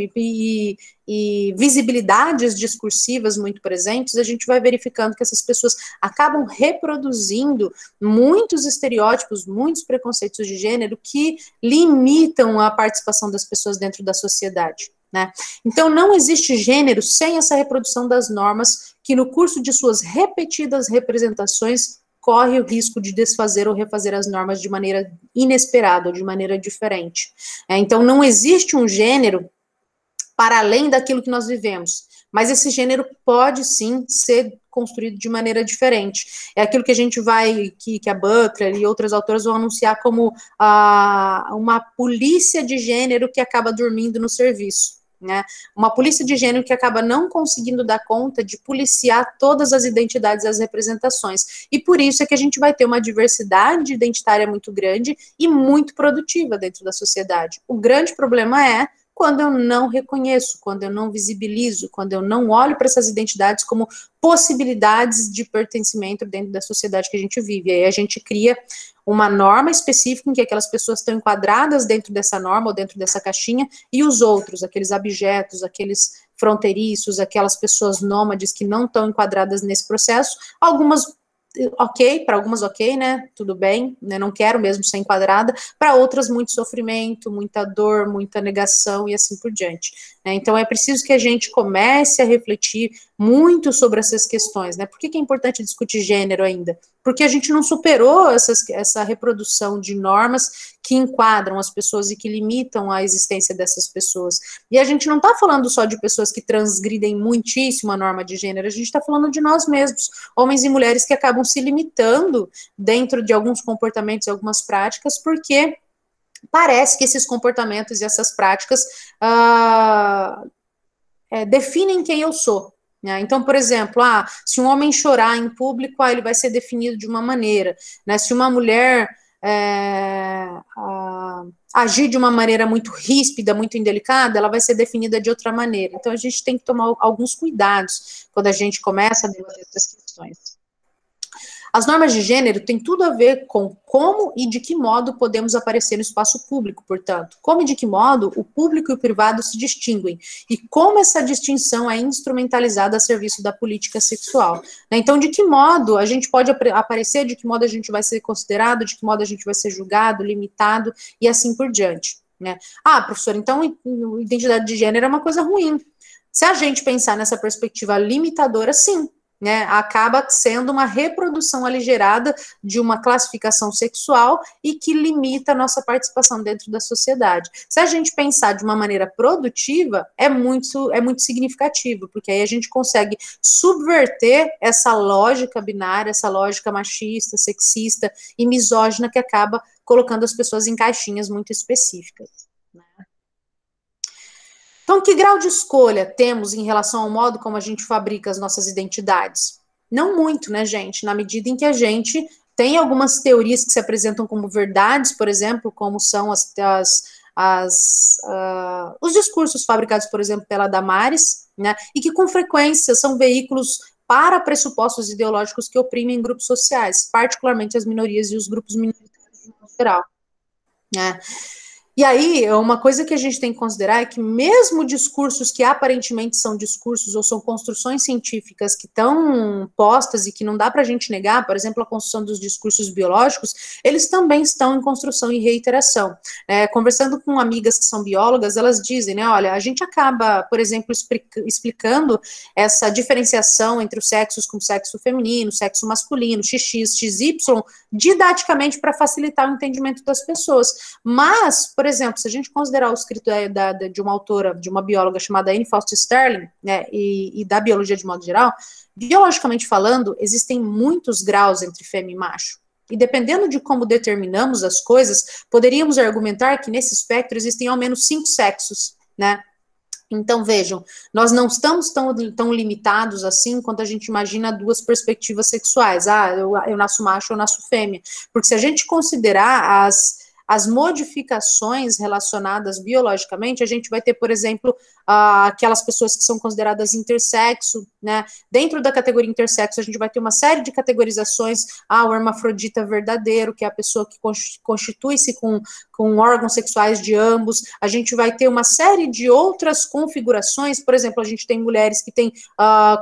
S1: e visibilidades discursivas muito presentes, a gente vai verificando que essas pessoas acabam reproduzindo muitos estereótipos, muitos preconceitos de gênero que limitam a participação das pessoas dentro da sociedade, né? Então, não existe gênero sem essa reprodução das normas que, no curso de suas repetidas representações, corre o risco de desfazer ou refazer as normas de maneira inesperada, ou de maneira diferente. Então, não existe um gênero para além daquilo que nós vivemos, mas esse gênero pode, sim, ser construído de maneira diferente. É aquilo que a gente vai, que a Butler e outras autoras vão anunciar como uma polícia de gênero que acaba dormindo no serviço. Né? Uma polícia de gênero que acaba não conseguindo dar conta de policiar todas as identidades e as representações. E por isso é que a gente vai ter uma diversidade identitária muito grande e muito produtiva dentro da sociedade. O grande problema é quando eu não reconheço, quando eu não visibilizo, quando eu não olho para essas identidades como possibilidades de pertencimento dentro da sociedade que a gente vive. E aí a gente cria uma norma específica em que aquelas pessoas estão enquadradas dentro dessa norma ou dentro dessa caixinha, e os outros, aqueles abjetos, aqueles fronteiriços, aquelas pessoas nômades que não estão enquadradas nesse processo, algumas ok, para algumas ok, né, tudo bem, né, não quero mesmo ser enquadrada, para outras muito sofrimento, muita dor, muita negação e assim por diante, né? Então é preciso que a gente comece a refletir muito sobre essas questões, né? Por que é importante discutir gênero ainda? Porque a gente não superou essa reprodução de normas que enquadram as pessoas e que limitam a existência dessas pessoas. E a gente não está falando só de pessoas que transgridem muitíssimo a norma de gênero, a gente está falando de nós mesmos, homens e mulheres que acabam se limitando dentro de alguns comportamentos e algumas práticas, porque parece que esses comportamentos e essas práticas definem quem eu sou. Né? Então, por exemplo, se um homem chorar em público, ele vai ser definido de uma maneira. Né? Se uma mulher agir de uma maneira muito ríspida, muito indelicada, ela vai ser definida de outra maneira. Então, a gente tem que tomar alguns cuidados quando a gente começa a debater essas questões. As normas de gênero têm tudo a ver com como e de que modo podemos aparecer no espaço público, portanto. Como e de que modo o público e o privado se distinguem e como essa distinção é instrumentalizada a serviço da política sexual. Então, de que modo a gente pode aparecer, de que modo a gente vai ser considerado, de que modo a gente vai ser julgado, limitado e assim por diante. Né? Ah, professor, então identidade de gênero é uma coisa ruim. Se a gente pensar nessa perspectiva limitadora, sim. Né, acaba sendo uma reprodução aligerada de uma classificação sexual e que limita a nossa participação dentro da sociedade. Se a gente pensar de uma maneira produtiva, é muito significativo, porque aí a gente consegue subverter essa lógica binária, essa lógica machista, sexista e misógina que acaba colocando as pessoas em caixinhas muito específicas. Né? Então, que grau de escolha temos em relação ao modo como a gente fabrica as nossas identidades? Não muito, né, gente? Na medida em que a gente tem algumas teorias que se apresentam como verdades, por exemplo, como são os discursos fabricados, por exemplo, pela Damares, né, e que com frequência são veículos para pressupostos ideológicos que oprimem grupos sociais, particularmente as minorias e os grupos minoritários em geral. Né? E aí, uma coisa que a gente tem que considerar é que mesmo discursos que aparentemente são discursos ou são construções científicas que estão postas e que não dá para a gente negar, por exemplo, a construção dos discursos biológicos, eles também estão em construção e reiteração. Conversando com amigas que são biólogas, elas dizem, né, olha, a gente acaba, por exemplo, explicando essa diferenciação entre os sexos como sexo feminino, sexo masculino, XX, XY, didaticamente para facilitar o entendimento das pessoas. Mas, por exemplo, se a gente considerar o escrito de uma autora, de uma bióloga chamada Anne Foster Sterling, né, e da biologia de modo geral, biologicamente falando, existem muitos graus entre fêmea e macho. E dependendo de como determinamos as coisas, poderíamos argumentar que nesse espectro existem ao menos 5 sexos, né? Então, vejam, nós não estamos tão limitados assim quanto a gente imagina 2 perspectivas sexuais. Ah, eu nasço macho, eu nasço fêmea. Porque se a gente considerar as modificações relacionadas biologicamente, a gente vai ter, por exemplo, aquelas pessoas que são consideradas intersexo, né? Dentro da categoria intersexo, a gente vai ter uma série de categorizações. O hermafrodita verdadeiro, que é a pessoa que constitui-se com órgãos sexuais de ambos. A gente vai ter uma série de outras configurações. Por exemplo, a gente tem mulheres que têm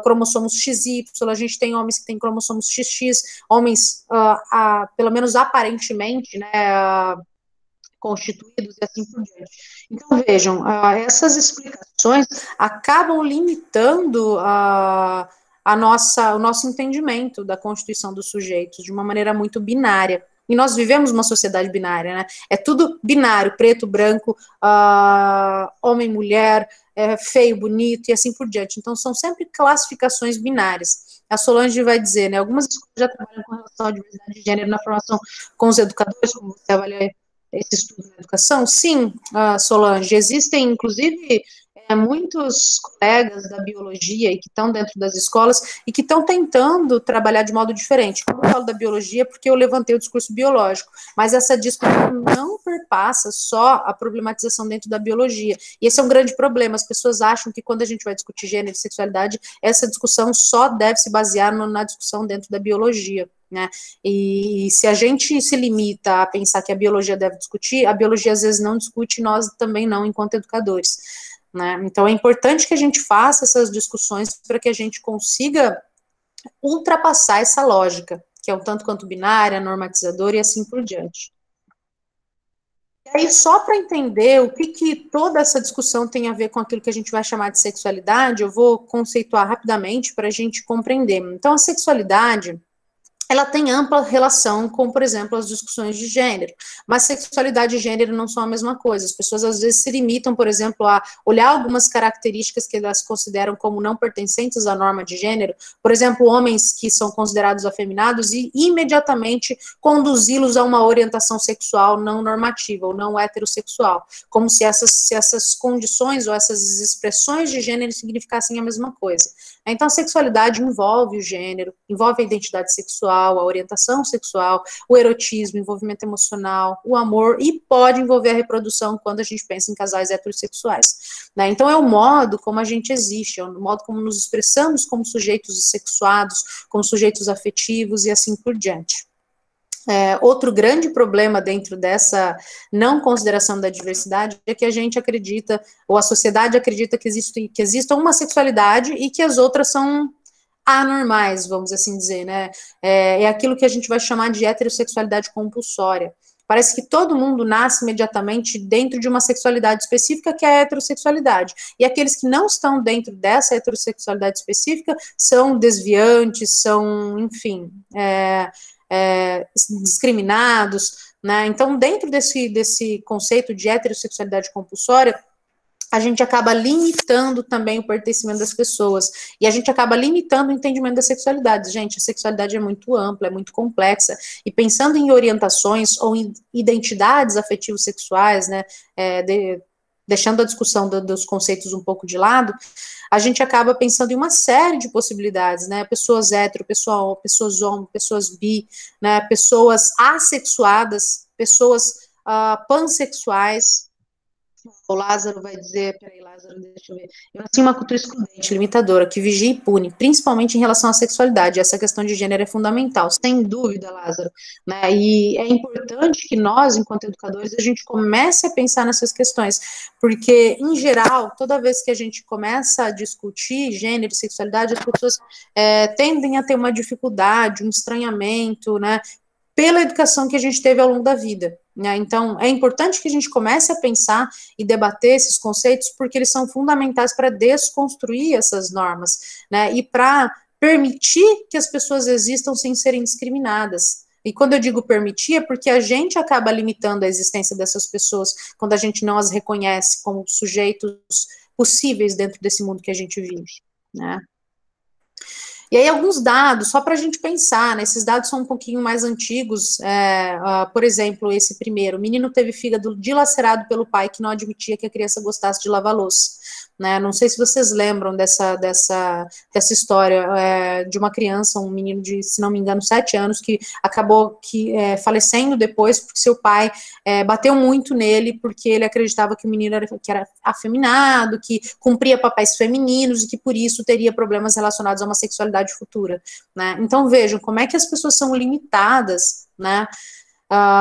S1: cromossomos XY, a gente tem homens que têm cromossomos XX, homens, pelo menos aparentemente, né, constituídos e assim por diante. Então, vejam, essas explicações acabam limitando o nosso entendimento da constituição dos sujeitos de uma maneira muito binária. E nós vivemos uma sociedade binária, né? É tudo binário, preto, branco, homem, mulher, feio, bonito e assim por diante. Então, são sempre classificações binárias. A Solange vai dizer, né? Algumas escolas já trabalham com relação à diversidade de gênero na formação com os educadores, como você avalia esse estudo na educação? Sim, Solange, existem, inclusive, muitos colegas da biologia e que estão dentro das escolas e que estão tentando trabalhar de modo diferente. Quando eu falo da biologia, porque eu levantei o discurso biológico, mas essa discussão não perpassa só a problematização dentro da biologia. E esse é um grande problema. As pessoas acham que quando a gente vai discutir gênero e sexualidade, essa discussão só deve se basear na discussão dentro da biologia. Né? E se a gente se limita a pensar que a biologia deve discutir, a biologia às vezes não discute, nós também não, enquanto educadores. Né? Então é importante que a gente faça essas discussões para que a gente consiga ultrapassar essa lógica, que é um tanto quanto binária, normatizadora e assim por diante. E aí, só para entender o que toda essa discussão tem a ver com aquilo que a gente vai chamar de sexualidade, eu vou conceituar rapidamente para a gente compreender. Então, a sexualidade, ela tem ampla relação com, por exemplo, as discussões de gênero, mas sexualidade e gênero não são a mesma coisa. As pessoas, às vezes, se limitam, por exemplo, a olhar algumas características que elas consideram como não pertencentes à norma de gênero, por exemplo, homens que são considerados afeminados e imediatamente conduzi-los a uma orientação sexual não normativa ou não heterossexual, como se essas condições ou essas expressões de gênero significassem a mesma coisa. Então, a sexualidade envolve o gênero, envolve a identidade sexual, sexual, a orientação sexual, o erotismo, o envolvimento emocional, o amor, e pode envolver a reprodução quando a gente pensa em casais heterossexuais, né? Então, é o modo como a gente existe, é o modo como nos expressamos como sujeitos sexuados, como sujeitos afetivos e assim por diante. Outro grande problema dentro dessa não consideração da diversidade é que a gente acredita, ou a sociedade acredita que exista uma sexualidade e que as outras são anormais, vamos assim dizer, né? É aquilo que a gente vai chamar de heterossexualidade compulsória. Parece que todo mundo nasce imediatamente dentro de uma sexualidade específica, que é a heterossexualidade. E aqueles que não estão dentro dessa heterossexualidade específica são desviantes, são, enfim, discriminados, né? Então, dentro desse conceito de heterossexualidade compulsória, a gente acaba limitando também o pertencimento das pessoas, e a gente acaba limitando o entendimento da sexualidade. Gente, a sexualidade é muito ampla, é muito complexa, e pensando em orientações ou em identidades afetivos sexuais, né, deixando a discussão dos conceitos um pouco de lado, a gente acaba pensando em uma série de possibilidades, né, pessoas hétero, pessoas homo, pessoas bi, né, pessoas assexuadas, pessoas pansexuais. O Lázaro vai dizer, peraí, Lázaro, deixa eu ver. Eu nasci em uma cultura excludente, limitadora, que vigia e pune, principalmente em relação à sexualidade. Essa questão de gênero é fundamental, sem dúvida, Lázaro, né? E é importante que nós, enquanto educadores, a gente comece a pensar nessas questões, porque, em geral, toda vez que a gente começa a discutir gênero e sexualidade, as pessoas tendem a ter uma dificuldade, um estranhamento, né? Pela educação que a gente teve ao longo da vida, né? Então, é importante que a gente comece a pensar e debater esses conceitos, porque eles são fundamentais para desconstruir essas normas, né? E para permitir que as pessoas existam sem serem discriminadas. E quando eu digo permitir, é porque a gente acaba limitando a existência dessas pessoas quando a gente não as reconhece como sujeitos possíveis dentro desse mundo que a gente vive, né? E aí, alguns dados, só para a gente pensar, né? Esses dados são um pouquinho mais antigos. Por exemplo, esse primeiro: o menino teve fígado dilacerado pelo pai que não admitia que a criança gostasse de lavar louça. Né? Não sei se vocês lembram dessa história de uma criança, um menino de, se não me engano, 7 anos, que acabou falecendo depois, porque seu pai bateu muito nele, porque ele acreditava que o menino era afeminado, que cumpria papéis femininos e que por isso teria problemas relacionados a uma sexualidade futura, né? Então vejam como é que as pessoas são limitadas, né?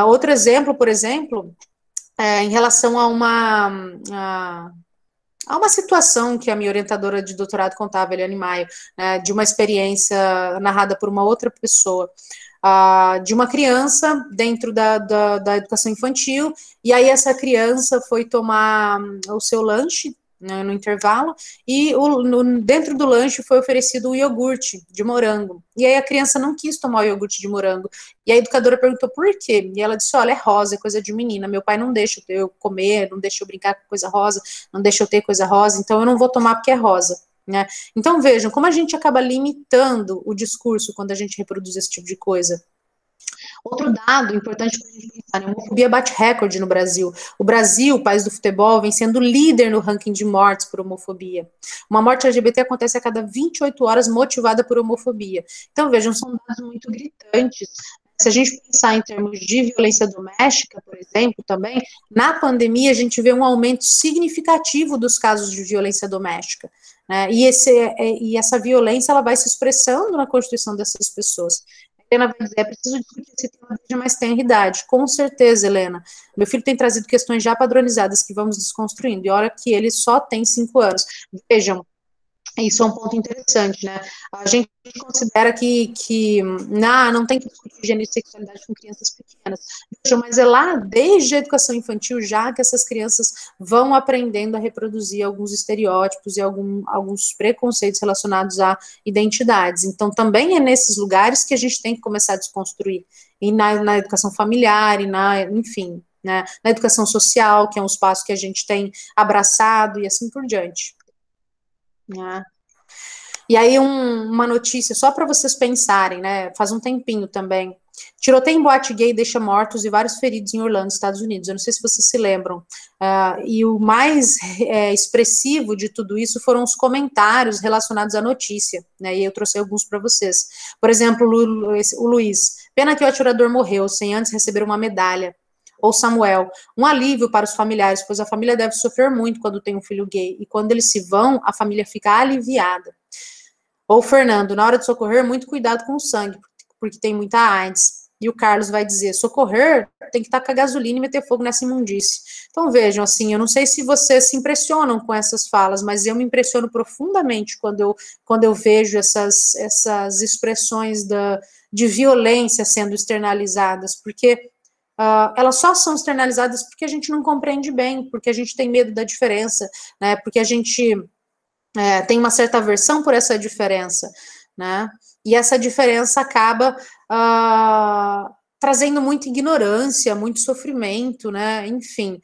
S1: Outro exemplo, por exemplo, em relação a uma situação que a minha orientadora de doutorado contava, Eliane Maio, né, de uma experiência narrada por uma outra pessoa, de uma criança dentro da educação infantil, e aí essa criança foi tomar o seu lanche, né, no intervalo, e dentro do lanche foi oferecido o iogurte de morango, e aí a criança não quis tomar o iogurte de morango, e a educadora perguntou por quê, e ela disse, olha, é rosa, é coisa de menina, meu pai não deixa eu comer, não deixa eu brincar com coisa rosa, não deixa eu ter coisa rosa, então eu não vou tomar porque é rosa, né? Então vejam, como a gente acaba limitando o discurso quando a gente reproduz esse tipo de coisa. Outro dado importante para a gente pensar, né? A homofobia bate recorde no Brasil. O Brasil, país do futebol, vem sendo líder no ranking de mortes por homofobia. Uma morte LGBT acontece a cada 28 horas motivada por homofobia. Então, vejam, são dados muito gritantes. Se a gente pensar em termos de violência doméstica, por exemplo, também, na pandemia a gente vê um aumento significativo dos casos de violência doméstica, né? E essa violência ela vai se expressando na constituição dessas pessoas. Helena vai dizer, é preciso discutir esse tema desde mais tenra idade. Com certeza, Helena. Meu filho tem trazido questões já padronizadas que vamos desconstruindo, e olha que ele só tem 5 anos. Vejam, isso é um ponto interessante, né? A gente considera que não tem que discutir gênero e sexualidade com crianças pequenas. Vejam, mas é lá, desde a educação infantil, já que essas crianças vão aprendendo a reproduzir alguns estereótipos e alguns preconceitos relacionados a identidades. Então, também é nesses lugares que a gente tem que começar a desconstruir. E na educação familiar, enfim, né? Na educação social, que é um espaço que a gente tem abraçado e assim por diante. Né? E aí uma notícia só para vocês pensarem, né? Faz um tempinho também. Tiroteio em boate gay deixa mortos e vários feridos em Orlando, Estados Unidos. Eu não sei se vocês se lembram. E o mais expressivo de tudo isso foram os comentários relacionados à notícia, né? E eu trouxe alguns para vocês. Por exemplo, o Luiz. Pena que o atirador morreu sem antes receber uma medalha. Ou Samuel. Um alívio para os familiares, pois a família deve sofrer muito quando tem um filho gay. E quando eles se vão, a família fica aliviada. Ou Fernando. Na hora de socorrer, muito cuidado com o sangue, porque tem muita AIDS. E o Carlos vai dizer, socorrer tem que tacar gasolina e meter fogo nessa imundície. Então vejam, assim, eu não sei se vocês se impressionam com essas falas, mas eu me impressiono profundamente quando eu vejo essas expressões de violência sendo externalizadas, porque elas só são externalizadas porque a gente não compreende bem, porque a gente tem medo da diferença, né, porque a gente tem uma certa aversão por essa diferença, né, e essa diferença acaba trazendo muita ignorância, muito sofrimento, né, enfim,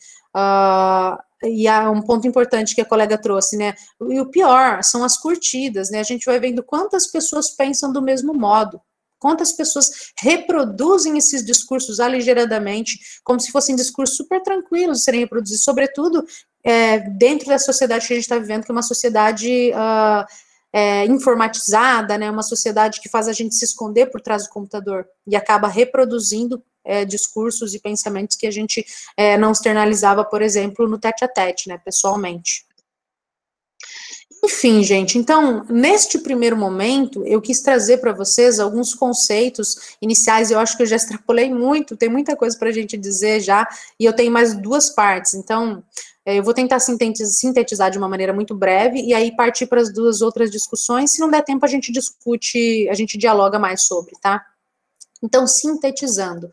S1: e há um ponto importante que a colega trouxe, né, e o pior são as curtidas, né, a gente vai vendo quantas pessoas pensam do mesmo modo, quantas pessoas reproduzem esses discursos aligeiradamente, como se fossem discursos super tranquilos de serem reproduzidos, sobretudo dentro da sociedade que a gente está vivendo, que é uma sociedade informatizada, né, uma sociedade que faz a gente se esconder por trás do computador e acaba reproduzindo discursos e pensamentos que a gente não externalizava, por exemplo, no tete-a-tete, né, pessoalmente. Enfim, gente, então, neste primeiro momento, eu quis trazer para vocês alguns conceitos iniciais, eu acho que eu já extrapolei muito, tem muita coisa para a gente dizer já, e eu tenho mais duas partes, então, eu vou tentar sintetizar de uma maneira muito breve, e aí partir para as duas outras discussões, se não der tempo a gente discute, a gente dialoga mais sobre, tá? Então, sintetizando,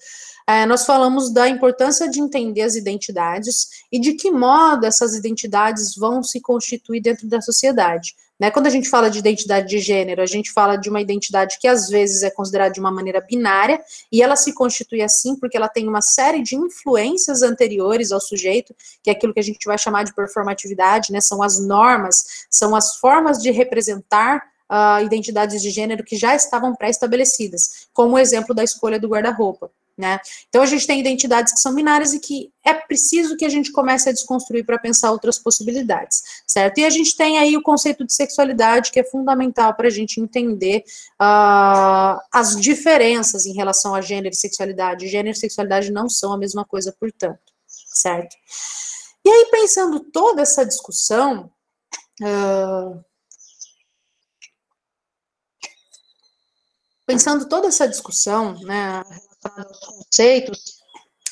S1: nós falamos da importância de entender as identidades e de que modo essas identidades vão se constituir dentro da sociedade. Né? Quando a gente fala de identidade de gênero, a gente fala de uma identidade que às vezes é considerada de uma maneira binária, e ela se constitui assim porque ela tem uma série de influências anteriores ao sujeito, que é aquilo que a gente vai chamar de performatividade, né? São as normas, são as formas de representar identidades de gênero que já estavam pré-estabelecidas, como o exemplo da escolha do guarda-roupa, né? Então a gente tem identidades que são binárias e que é preciso que a gente comece a desconstruir para pensar outras possibilidades, certo? E a gente tem aí o conceito de sexualidade, que é fundamental para a gente entender as diferenças em relação a gênero e sexualidade. Gênero e sexualidade não são a mesma coisa, portanto, certo? E aí, pensando toda essa discussão, né, relacionada aos conceitos,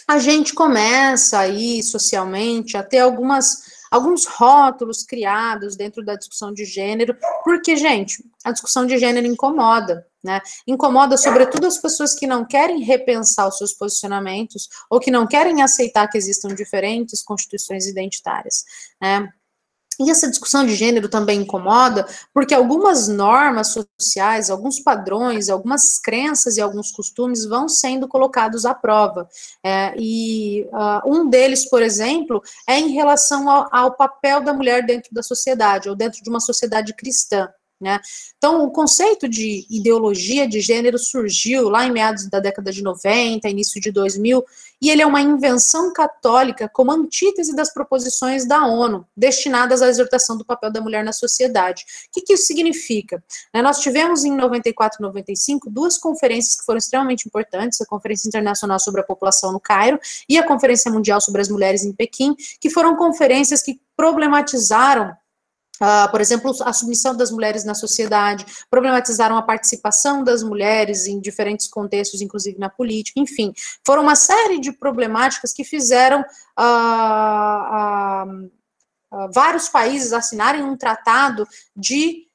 S1: a gente começa aí, socialmente, a ter alguns rótulos criados dentro da discussão de gênero, porque, gente, a discussão de gênero incomoda, né? Incomoda, sobretudo, as pessoas que não querem repensar os seus posicionamentos ou que não querem aceitar que existam diferentes constituições identitárias, né? E essa discussão de gênero também incomoda, porque algumas normas sociais, alguns padrões, algumas crenças e alguns costumes vão sendo colocados à prova. Um deles, por exemplo, é em relação ao papel da mulher dentro da sociedade, ou dentro de uma sociedade cristã. Né? Então, o conceito de ideologia de gênero surgiu lá em meados da década de 90, início de 2000, e ele é uma invenção católica como antítese das proposições da ONU, destinadas à exortação do papel da mulher na sociedade. O que isso significa? Nós tivemos em 94 e 95 duas conferências que foram extremamente importantes, a Conferência Internacional sobre a População no Cairo e a Conferência Mundial sobre as Mulheres em Pequim, que foram conferências que problematizaram por exemplo, a submissão das mulheres na sociedade, problematizaram a participação das mulheres em diferentes contextos, inclusive na política, enfim, foram uma série de problemáticas que fizeram vários países assinarem um tratado de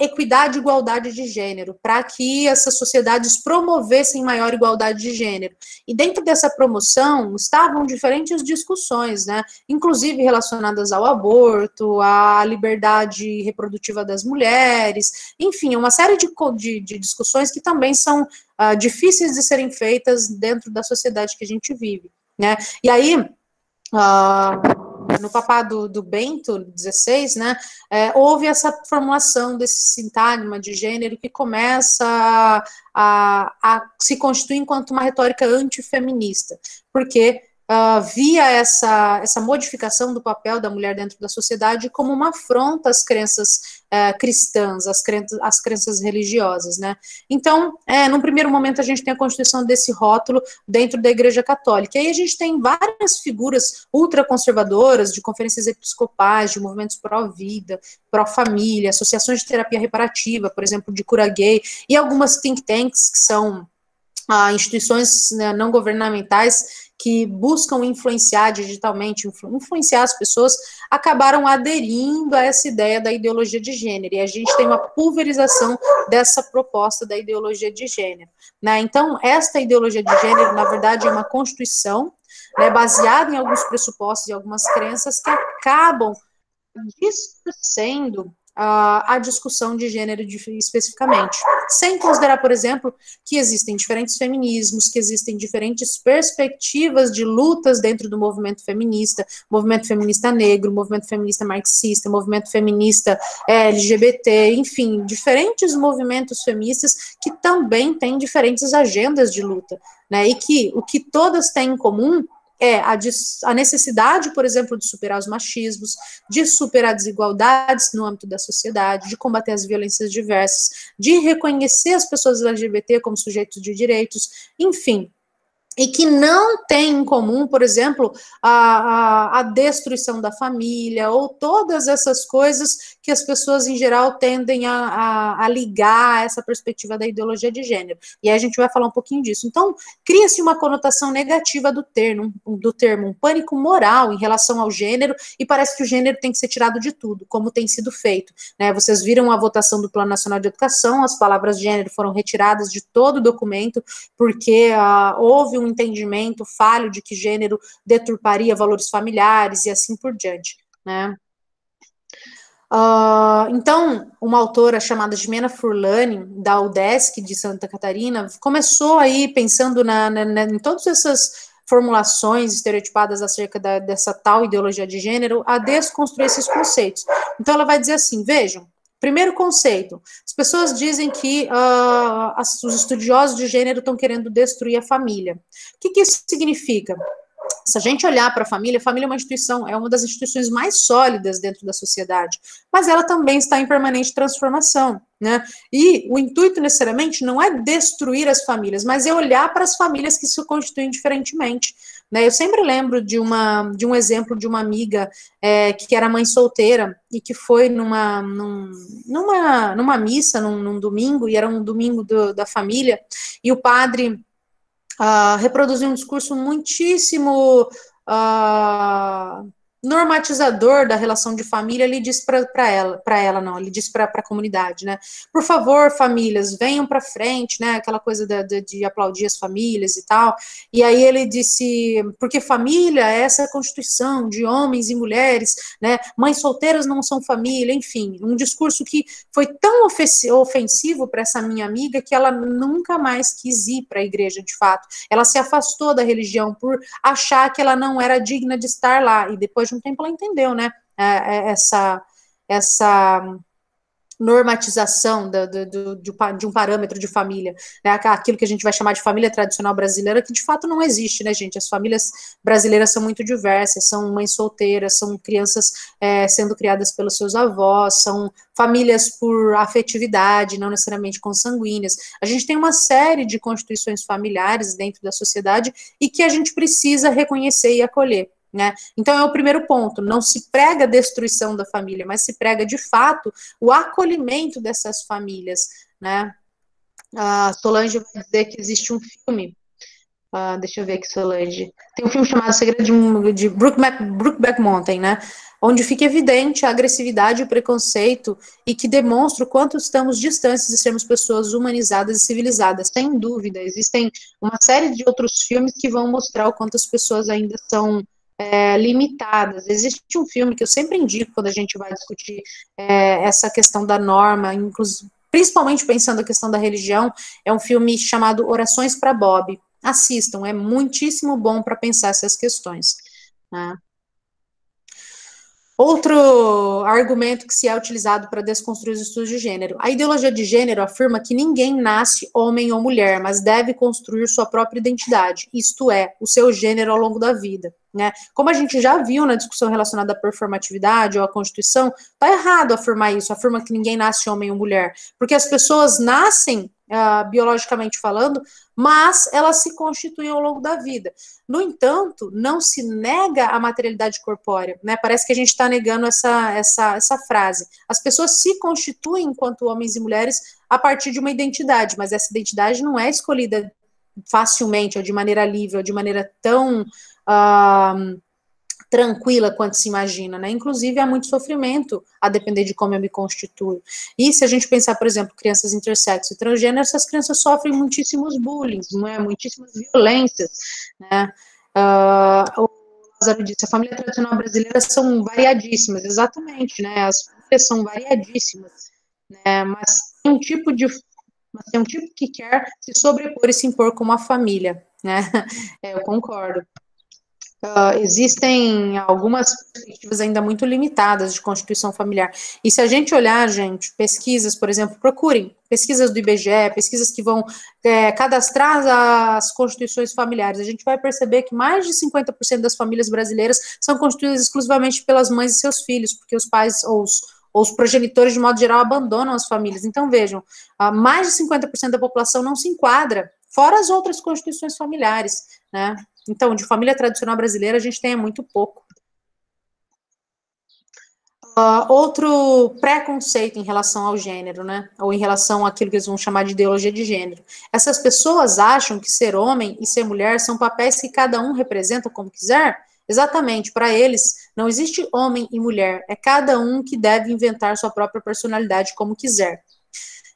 S1: equidade e igualdade de gênero, para que essas sociedades promovessem maior igualdade de gênero. E dentro dessa promoção estavam diferentes discussões, né, inclusive relacionadas ao aborto, à liberdade reprodutiva das mulheres, enfim, uma série de discussões que também são difíceis de serem feitas dentro da sociedade que a gente vive, né. E aí, no papado do Bento XVI, né, houve essa formulação desse sintagma de gênero que começa a se constituir enquanto uma retórica antifeminista, porque via essa modificação do papel da mulher dentro da sociedade como uma afronta às crenças cristãs, às crenças religiosas, né? Então, num primeiro momento, a gente tem a constituição desse rótulo dentro da Igreja Católica. E aí a gente tem várias figuras ultraconservadoras, de conferências episcopais, de movimentos pró-vida, pró-família, associações de terapia reparativa, por exemplo, de cura gay, e algumas think tanks, que são instituições, né, não governamentais, que buscam influenciar digitalmente, influenciar as pessoas, acabaram aderindo a essa ideia da ideologia de gênero, e a gente tem uma pulverização dessa proposta da ideologia de gênero, né? Então, esta ideologia de gênero, na verdade, é uma constituição, né, baseada em alguns pressupostos e algumas crenças que acabam distorcendo a discussão de gênero especificamente, sem considerar, por exemplo, que existem diferentes feminismos, que existem diferentes perspectivas de lutas dentro do movimento feminista negro, movimento feminista marxista, movimento feminista LGBT, enfim, diferentes movimentos feministas que também têm diferentes agendas de luta, né, e que o que todas têm em comum é a necessidade, por exemplo, de superar os machismos, de superar desigualdades no âmbito da sociedade, de combater as violências diversas, de reconhecer as pessoas LGBT como sujeitos de direitos, enfim, e que não tem em comum, por exemplo, a destruição da família, ou todas essas coisas que as pessoas, em geral, tendem a ligar a essa perspectiva da ideologia de gênero. E aí a gente vai falar um pouquinho disso. Então, cria-se uma conotação negativa do termo, um pânico moral em relação ao gênero, e parece que o gênero tem que ser tirado de tudo, como tem sido feito, né? Vocês viram a votação do Plano Nacional de Educação, as palavras gênero foram retiradas de todo o documento, porque houve um entendimento falho de que gênero deturparia valores familiares e assim por diante, né? Então, uma autora chamada Jimena Furlani, da UDESC de Santa Catarina, começou aí pensando em todas essas formulações estereotipadas acerca dessa tal ideologia de gênero, a desconstruir esses conceitos. Então, ela vai dizer assim, vejam, primeiro conceito, as pessoas dizem que os estudiosos de gênero estão querendo destruir a família. O que isso significa? Se a gente olhar para a família é uma instituição, é uma das instituições mais sólidas dentro da sociedade, mas ela também está em permanente transformação, né? E o intuito, necessariamente, não é destruir as famílias, mas é olhar para as famílias que se constituem diferentemente, né? Eu sempre lembro de um exemplo de uma amiga que era mãe solteira e que foi numa missa, num domingo, e era um domingo da família, e o padre reproduziu um discurso muitíssimo normatizador da relação de família. Ele disse ele disse para a comunidade, né, por favor, famílias, venham para frente, né, aquela coisa de aplaudir as famílias e tal, e aí ele disse, porque família é essa constituição de homens e mulheres, né, mães solteiras não são família, enfim, um discurso que foi tão ofensivo para essa minha amiga que ela nunca mais quis ir para a igreja, de fato, ela se afastou da religião por achar que ela não era digna de estar lá, e depois de um tempo ela entendeu, né, essa normatização de um parâmetro de família, né, aquilo que a gente vai chamar de família tradicional brasileira, que de fato não existe, né, gente? As famílias brasileiras são muito diversas, são mães solteiras, são crianças sendo criadas pelos seus avós, são famílias por afetividade, não necessariamente consanguíneas. A gente tem uma série de constituições familiares dentro da sociedade e que a gente precisa reconhecer e acolher, né? Então é o primeiro ponto, não se prega a destruição da família, mas se prega de fato o acolhimento dessas famílias, né? A Solange vai dizer que existe um filme, deixa eu ver aqui, Solange, tem um filme chamado Segredo de Brokeback Mountain, né? Onde fica evidente a agressividade e o preconceito e que demonstra o quanto estamos distantes de sermos pessoas humanizadas e civilizadas. Sem dúvida, existem uma série de outros filmes que vão mostrar o quanto as pessoas ainda são limitadas. Existe um filme que eu sempre indico quando a gente vai discutir essa questão da norma, inclusive, principalmente pensando a questão da religião, é um filme chamado Orações para Bob. Assistam, é muitíssimo bom para pensar essas questões, né? Outro argumento que se é utilizado para desconstruir os estudos de gênero. A ideologia de gênero afirma que ninguém nasce homem ou mulher, mas deve construir sua própria identidade, isto é, o seu gênero ao longo da vida. Né? Como a gente já viu na discussão relacionada à performatividade ou à Constituição, está errado afirmar isso, afirma que ninguém nasce homem ou mulher, porque as pessoas nascem, biologicamente falando, mas elas se constituem ao longo da vida. No entanto, não se nega a materialidade corpórea, né? Parece que a gente está negando essa frase. As pessoas se constituem enquanto homens e mulheres a partir de uma identidade, mas essa identidade não é escolhida facilmente, ou de maneira livre, ou de maneira tão tranquila quanto se imagina, né? Inclusive, há muito sofrimento a depender de como eu me constituo. E se a gente pensar, por exemplo, crianças intersexo e transgênero, essas crianças sofrem muitíssimos bullying, né? Muitíssimas violências, né? O Lázaro disse, a família tradicional brasileira são variadíssimas, exatamente, né? As famílias são variadíssimas, né? Mas tem um tipo que quer se sobrepor e se impor como a família, né? Eu concordo. Existem algumas perspectivas ainda muito limitadas de constituição familiar. E se a gente olhar, gente, pesquisas, por exemplo, procurem pesquisas do IBGE, pesquisas que vão cadastrar as constituições familiares, a gente vai perceber que mais de 50% das famílias brasileiras são constituídas exclusivamente pelas mães e seus filhos, porque os pais ou os progenitores, de modo geral, abandonam as famílias. Então, vejam, mais de 50% da população não se enquadra, fora as outras constituições familiares, né? Então, de família tradicional brasileira, a gente tem muito pouco. Outro preconceito em relação ao gênero, né? Ou em relação àquilo que eles vão chamar de ideologia de gênero. Essas pessoas acham que ser homem e ser mulher são papéis que cada um representa como quiser? Exatamente, para eles, não existe homem e mulher, é cada um que deve inventar sua própria personalidade como quiser.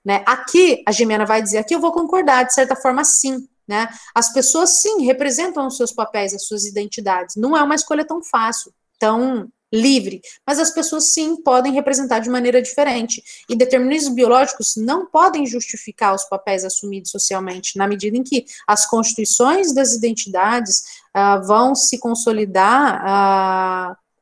S1: Né? Aqui, a Jimena vai dizer, aqui eu vou concordar, de certa forma, sim. Né? As pessoas, sim, representam os seus papéis, as suas identidades. Não é uma escolha tão fácil, tão livre, mas as pessoas, sim, podem representar de maneira diferente. E determinismos biológicos não podem justificar os papéis assumidos socialmente, na medida em que as constituições das identidades vão se consolidar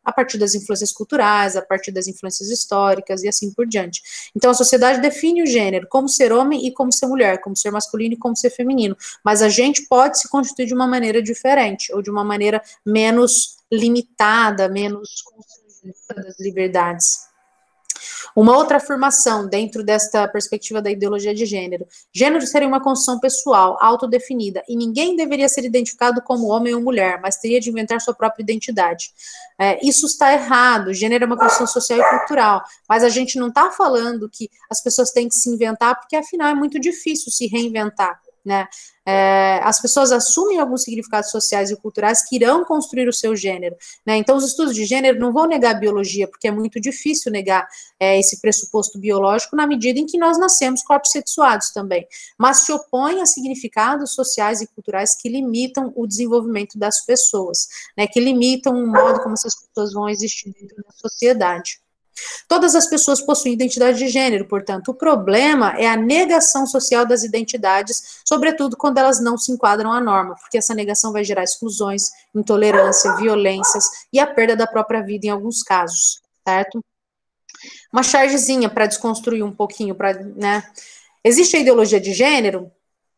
S1: a partir das influências culturais, a partir das influências históricas e assim por diante. Então, a sociedade define o gênero como ser homem e como ser mulher, como ser masculino e como ser feminino, mas a gente pode se constituir de uma maneira diferente, ou de uma maneira menos limitada, menos constrangedora das liberdades. Uma outra afirmação dentro desta perspectiva da ideologia de gênero. Gênero seria uma construção pessoal, autodefinida, e ninguém deveria ser identificado como homem ou mulher, mas teria de inventar sua própria identidade. Isso está errado, gênero é uma construção social e cultural, mas a gente não está falando que as pessoas têm que se inventar, porque afinal é muito difícil se reinventar. Né? As pessoas assumem alguns significados sociais e culturais que irão construir o seu gênero, né? Então os estudos de gênero não vão negar a biologia, porque é muito difícil negar esse pressuposto biológico na medida em que nós nascemos corpos sexuados também, mas se opõem a significados sociais e culturais que limitam o desenvolvimento das pessoas, né? Que limitam o modo como essas pessoas vão existir dentro da sociedade. Todas as pessoas possuem identidade de gênero, portanto, o problema é a negação social das identidades, sobretudo quando elas não se enquadram à norma, porque essa negação vai gerar exclusões, intolerância, violências e a perda da própria vida em alguns casos, certo? Uma chargezinha para desconstruir um pouquinho, né? Existe a ideologia de gênero?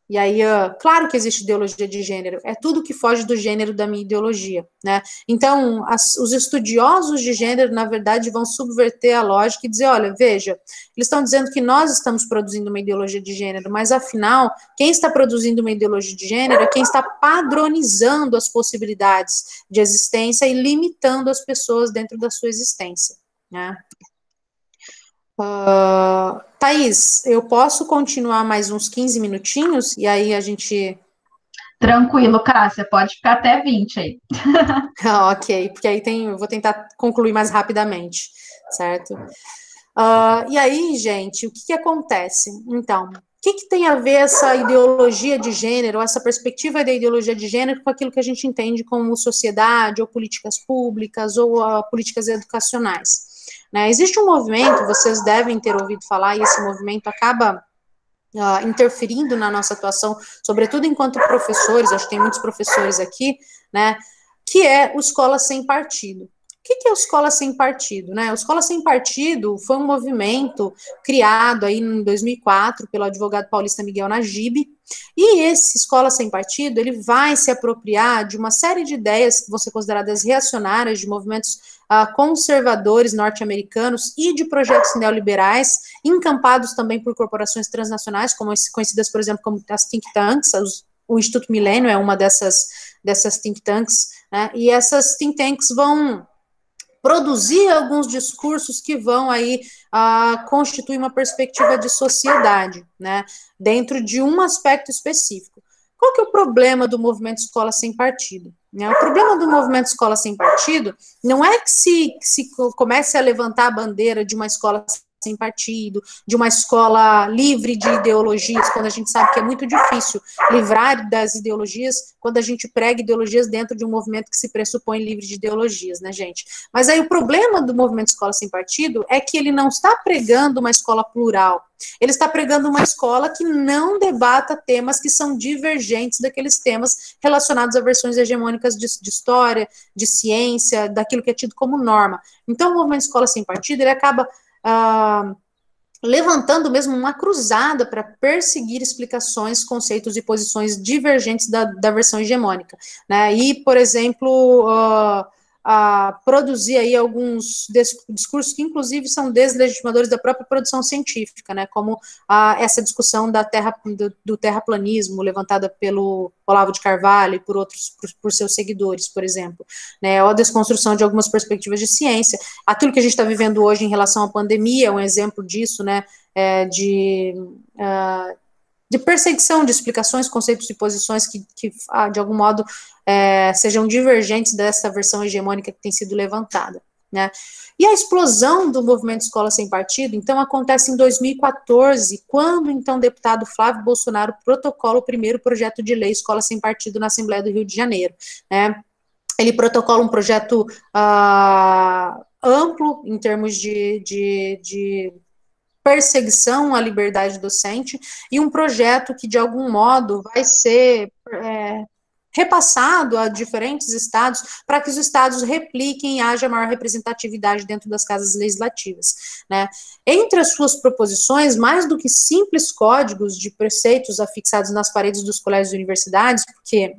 S1: E aí, claro que existe ideologia de gênero, é tudo que foge do gênero da minha ideologia, né? Então, os estudiosos de gênero, na verdade, vão subverter a lógica e dizer, olha, veja, eles estão dizendo que nós estamos produzindo uma ideologia de gênero, mas afinal, quem está produzindo uma ideologia de gênero é quem está padronizando as possibilidades de existência e limitando as pessoas dentro da sua existência, né? Thaís, eu posso continuar mais uns 15 minutinhos? E aí a gente...
S2: Tranquilo, Cássia, pode ficar até 20 aí.
S1: Ok, porque aí eu vou tentar concluir mais rapidamente, certo? E aí, gente, o que acontece? Então, o que tem a ver essa ideologia de gênero, essa perspectiva da ideologia de gênero com aquilo que a gente entende como sociedade, ou políticas públicas, ou políticas educacionais? Né? Existe um movimento, vocês devem ter ouvido falar, e esse movimento acaba interferindo na nossa atuação, sobretudo enquanto professores, acho que tem muitos professores aqui, né, que é o Escola Sem Partido. que é o Escola Sem Partido, né? O Escola Sem Partido foi um movimento criado aí em 2004 pelo advogado paulista Miguel Nagibe, e esse Escola Sem Partido, ele vai se apropriar de uma série de ideias que vão ser consideradas reacionárias, de movimentos conservadores norte-americanos e de projetos neoliberais, encampados também por corporações transnacionais, como conhecidas, por exemplo, como as think tanks. O Instituto Milênio é uma dessas think tanks, né? E essas think tanks vão produzir alguns discursos que vão aí constituir uma perspectiva de sociedade, né, dentro de um aspecto específico. Qual que é o problema do movimento Escola Sem Partido? Né? O problema do movimento Escola Sem Partido não é que se comece a levantar a bandeira de uma escola sem partido, de uma escola livre de ideologias, quando a gente sabe que é muito difícil livrar das ideologias, quando a gente prega ideologias dentro de um movimento que se pressupõe livre de ideologias, né, gente? Mas aí o problema do movimento Escola Sem Partido é que ele não está pregando uma escola plural, ele está pregando uma escola que não debata temas que são divergentes daqueles temas relacionados a versões hegemônicas de história, de ciência, daquilo que é tido como norma. Então, o movimento Escola Sem Partido, ele acaba levantando mesmo uma cruzada para perseguir explicações, conceitos e posições divergentes da versão hegemônica, né? E, por exemplo, produzir aí alguns discursos que, inclusive, são deslegitimadores da própria produção científica, né? Como essa discussão do terraplanismo, levantada pelo Olavo de Carvalho e por outros, por seus seguidores, por exemplo, né? Ou a desconstrução de algumas perspectivas de ciência. Aquilo que a gente está vivendo hoje em relação à pandemia é um exemplo disso, né? De perseguição de explicações, conceitos e posições que de algum modo, sejam divergentes dessa versão hegemônica que tem sido levantada, né? E a explosão do movimento Escola Sem Partido, então, acontece em 2014, quando, então, o deputado Flávio Bolsonaro protocola o primeiro projeto de lei Escola Sem Partido na Assembleia do Rio de Janeiro, né? Ele protocola um projeto amplo em termos de perseguição à liberdade docente, e um projeto que, de algum modo, vai ser repassado a diferentes estados, para que os estados repliquem e haja maior representatividade dentro das casas legislativas, né? Entre as suas proposições, mais do que simples códigos de preceitos afixados nas paredes dos colégios e universidades, porque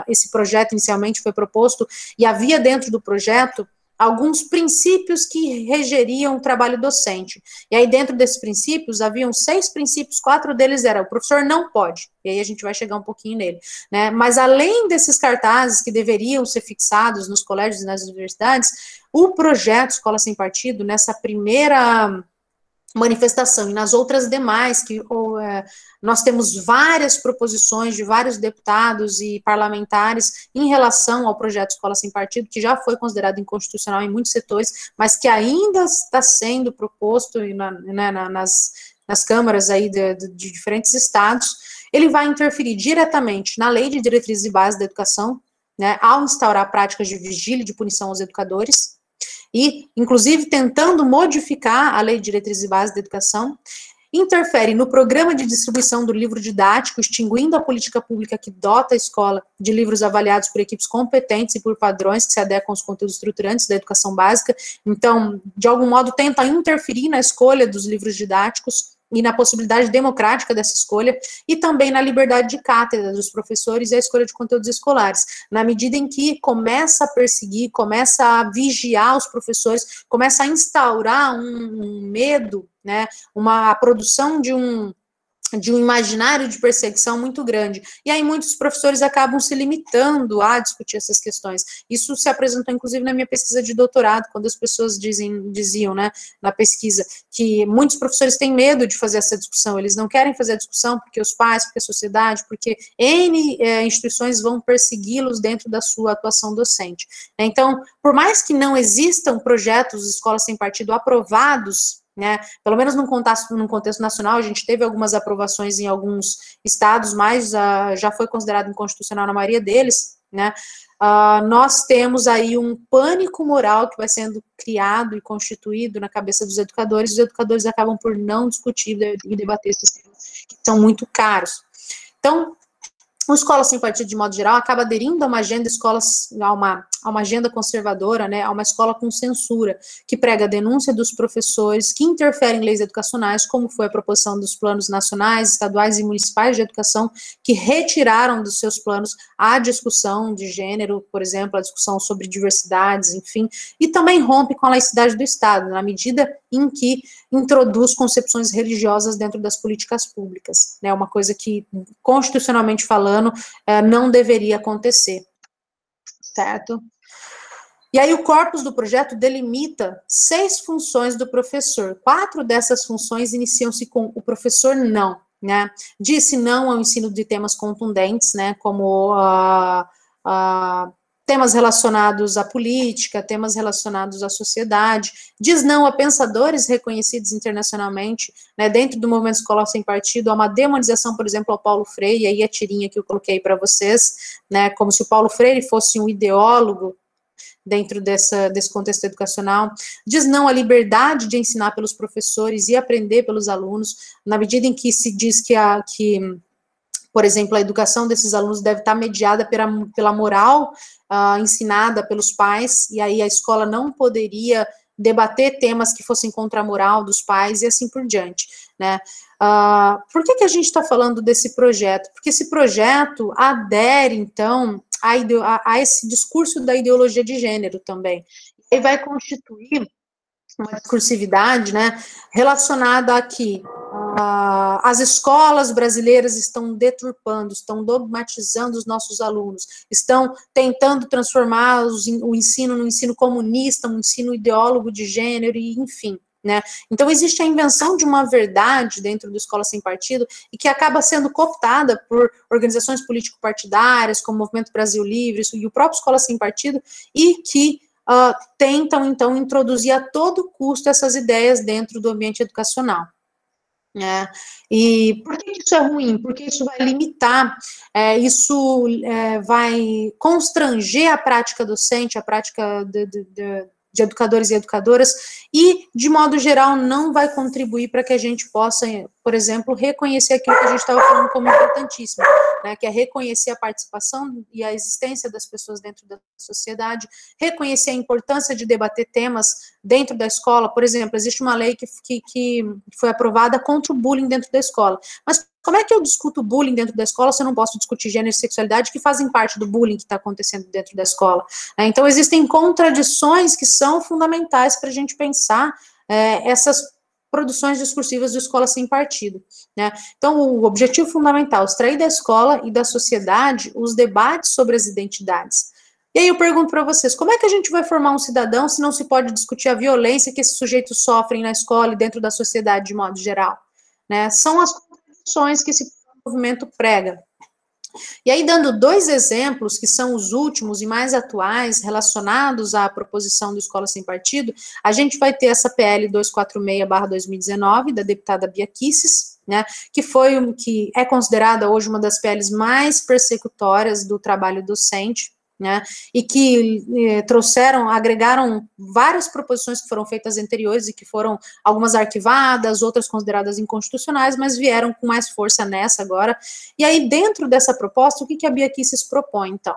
S1: esse projeto inicialmente foi proposto, e havia dentro do projeto alguns princípios que regeriam o trabalho docente. E aí, dentro desses princípios, haviam 6 princípios, 4 deles era: o professor não pode, e aí a gente vai chegar um pouquinho nele, né? Mas além desses cartazes que deveriam ser fixados nos colégios e nas universidades, o projeto Escola Sem Partido, nessa primeira manifestação e nas outras demais, que nós temos várias proposições de vários deputados e parlamentares em relação ao projeto Escola Sem Partido, que já foi considerado inconstitucional em muitos setores, mas que ainda está sendo proposto nas câmaras aí de diferentes estados. Ele vai interferir diretamente na Lei de Diretrizes e Bases da Educação, né, ao instaurar práticas de vigília e de punição aos educadores, e, inclusive, tentando modificar a Lei de Diretrizes e Bases da Educação, interfere no programa de distribuição do livro didático, extinguindo a política pública que dota a escola de livros avaliados por equipes competentes e por padrões que se adequam aos conteúdos estruturantes da educação básica. Então, de algum modo, tenta interferir na escolha dos livros didáticos e na possibilidade democrática dessa escolha, e também na liberdade de cátedra dos professores e a escolha de conteúdos escolares, na medida em que começa a perseguir, começa a vigiar os professores, começa a instaurar um medo, né, a produção de um imaginário de perseguição muito grande. E aí muitos professores acabam se limitando a discutir essas questões. Isso se apresentou, inclusive, na minha pesquisa de doutorado, quando as pessoas diziam, né, na pesquisa, que muitos professores têm medo de fazer essa discussão, eles não querem fazer a discussão porque os pais, porque a sociedade, porque N instituições vão persegui-los dentro da sua atuação docente. Então, por mais que não existam projetos de escola sem partido aprovados, né, pelo menos num contexto nacional, a gente teve algumas aprovações em alguns estados, mas já foi considerado inconstitucional na maioria deles, né, nós temos aí um pânico moral que vai sendo criado e constituído na cabeça dos educadores, e os educadores acabam por não discutir e debater esses temas que são muito caros. Então, O Escola Sem Partido, de modo geral, acaba aderindo a uma agenda a uma agenda conservadora, né, a uma escola com censura, que prega a denúncia dos professores que interferem em leis educacionais, como foi a proposição dos planos nacionais, estaduais e municipais de educação, que retiraram dos seus planos a discussão de gênero, por exemplo, a discussão sobre diversidades, enfim, e também rompe com a laicidade do Estado, na medida em que introduz concepções religiosas dentro das políticas públicas, né, uma coisa que, constitucionalmente falando, não deveria acontecer, certo? E aí o corpus do projeto delimita 6 funções do professor. 4 dessas funções iniciam-se com o professor não, né? Disse não ao ensino de temas contundentes, né, como temas relacionados à política, temas relacionados à sociedade, diz não a pensadores reconhecidos internacionalmente, né, dentro do movimento Escola Sem Partido, há uma demonização, por exemplo, ao Paulo Freire, e aí a tirinha que eu coloquei para vocês, né, como se o Paulo Freire fosse um ideólogo dentro desse contexto educacional, diz não à liberdade de ensinar pelos professores e aprender pelos alunos, na medida em que se diz que por exemplo, a educação desses alunos deve estar mediada pela moral ensinada pelos pais, e aí a escola não poderia debater temas que fossem contra a moral dos pais e assim por diante, né? Por que a gente está falando desse projeto? Porque esse projeto adere, então, a esse discurso da ideologia de gênero também, e vai constituir uma discursividade, né, relacionada a que as escolas brasileiras estão deturpando, estão dogmatizando os nossos alunos, estão tentando transformar o ensino no ensino comunista, um ensino ideólogo de gênero, e enfim, né? Então existe a invenção de uma verdade dentro do Escola Sem Partido e que acaba sendo cooptada por organizações político-partidárias, como o Movimento Brasil Livre e o próprio Escola Sem Partido, e que tentam, então, introduzir a todo custo essas ideias dentro do ambiente educacional. E por que isso é ruim? Porque isso vai limitar, isso vai constranger a prática docente, a prática de educadores e educadoras, e, de modo geral, não vai contribuir para que a gente possa, por exemplo, reconhecer aquilo que a gente estava falando como importantíssimo, né, que é reconhecer a participação e a existência das pessoas dentro da sociedade, reconhecer a importância de debater temas dentro da escola. Por exemplo, existe uma lei que foi aprovada contra o bullying dentro da escola, mas como é que eu discuto bullying dentro da escola se eu não posso discutir gênero e sexualidade, que fazem parte do bullying que está acontecendo dentro da escola? Então, existem contradições que são fundamentais para a gente pensar essas produções discursivas de Escola Sem Partido, né? Então, o objetivo fundamental é extrair da escola e da sociedade os debates sobre as identidades. E aí eu pergunto para vocês, como é que a gente vai formar um cidadão se não se pode discutir a violência que esses sujeitos sofrem na escola e dentro da sociedade de modo geral? Né? São as contradições que esse movimento prega. E aí, dando 2 exemplos, que são os últimos e mais atuais, relacionados à proposição do Escola Sem Partido, a gente vai ter essa PL 246/2019, da deputada Bia Kicis, né, que é considerada hoje uma das PLs mais persecutórias do trabalho docente, né, e que agregaram várias proposições que foram feitas anteriores e que foram algumas arquivadas, outras consideradas inconstitucionais, mas vieram com mais força nessa agora. E aí, dentro dessa proposta, o que a Bia Kicis propõe, então?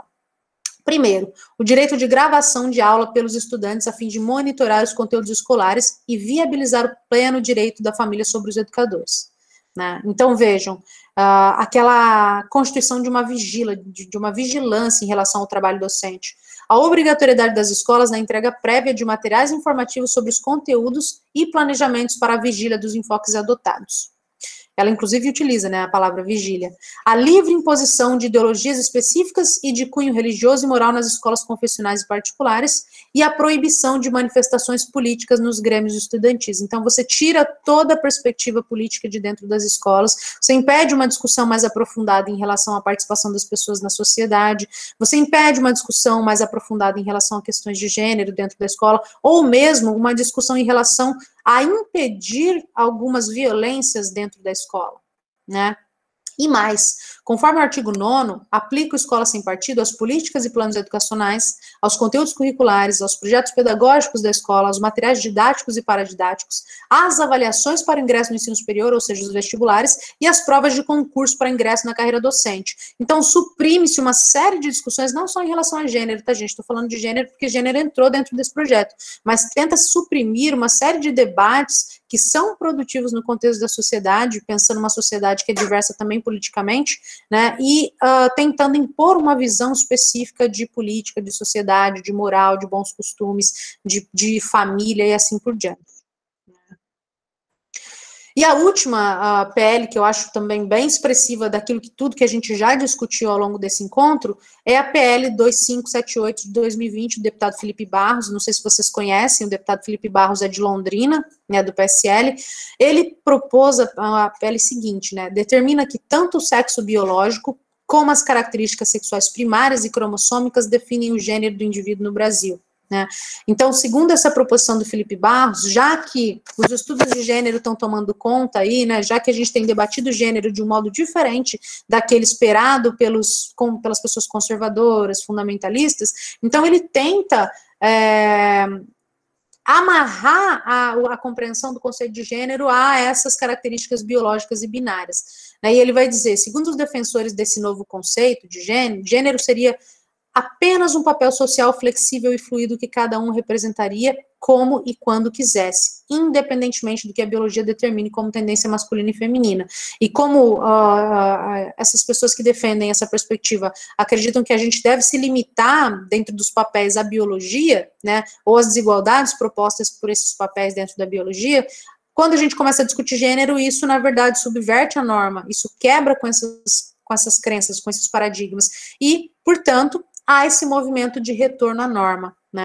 S1: Primeiro, o direito de gravação de aula pelos estudantes a fim de monitorar os conteúdos escolares e viabilizar o pleno direito da família sobre os educadores. Né? Então, vejam, aquela constituição de uma vigilância em relação ao trabalho docente, a obrigatoriedade das escolas na entrega prévia de materiais informativos sobre os conteúdos e planejamentos para a vigília dos enfoques adotados. Ela, inclusive, utiliza, né, a palavra vigília. A livre imposição de ideologias específicas e de cunho religioso e moral nas escolas confessionais e particulares e a proibição de manifestações políticas nos grêmios estudantis. Então, você tira toda a perspectiva política de dentro das escolas, você impede uma discussão mais aprofundada em relação à participação das pessoas na sociedade, você impede uma discussão mais aprofundada em relação a questões de gênero dentro da escola, ou mesmo uma discussão em relação a impedir algumas violências dentro da escola, né? E mais, conforme o artigo 9º, aplica o Escola Sem Partido às políticas e planos educacionais, aos conteúdos curriculares, aos projetos pedagógicos da escola, aos materiais didáticos e paradidáticos, às avaliações para ingresso no ensino superior, ou seja, os vestibulares, e às provas de concurso para ingresso na carreira docente. Então, suprime-se uma série de discussões, não só em relação a gênero, tá, gente? Estou falando de gênero porque gênero entrou dentro desse projeto, mas tenta suprimir uma série de debates que são produtivos no contexto da sociedade, pensando numa sociedade que é diversa também politicamente, né, e tentando impor uma visão específica de política, de sociedade, de moral, de bons costumes, de família e assim por diante. E a última PL, que eu acho também bem expressiva daquilo que tudo que a gente já discutiu ao longo desse encontro, é a PL 2578 de 2020, do deputado Felipe Barros. Não sei se vocês conhecem, o deputado Felipe Barros é de Londrina, né, do PSL. Ele propôs a PL seguinte, né, determina que tanto o sexo biológico como as características sexuais primárias e cromossômicas definem o gênero do indivíduo no Brasil. Né? Então, segundo essa proposição do Felipe Barros, já que os estudos de gênero estão tomando conta aí, né, já que a gente tem debatido gênero de um modo diferente daquele esperado pelas pessoas conservadoras, fundamentalistas, então ele tenta amarrar a compreensão do conceito de gênero a essas características biológicas e binárias. Né? E ele vai dizer, segundo os defensores desse novo conceito de gênero seria apenas um papel social flexível e fluido que cada um representaria como e quando quisesse, independentemente do que a biologia determine como tendência masculina e feminina. E como essas pessoas que defendem essa perspectiva acreditam que a gente deve se limitar dentro dos papéis à biologia, né, ou às desigualdades propostas por esses papéis dentro da biologia, quando a gente começa a discutir gênero, isso, na verdade, subverte a norma, isso quebra com essas crenças, com esses paradigmas, e, portanto, há esse movimento de retorno à norma, né?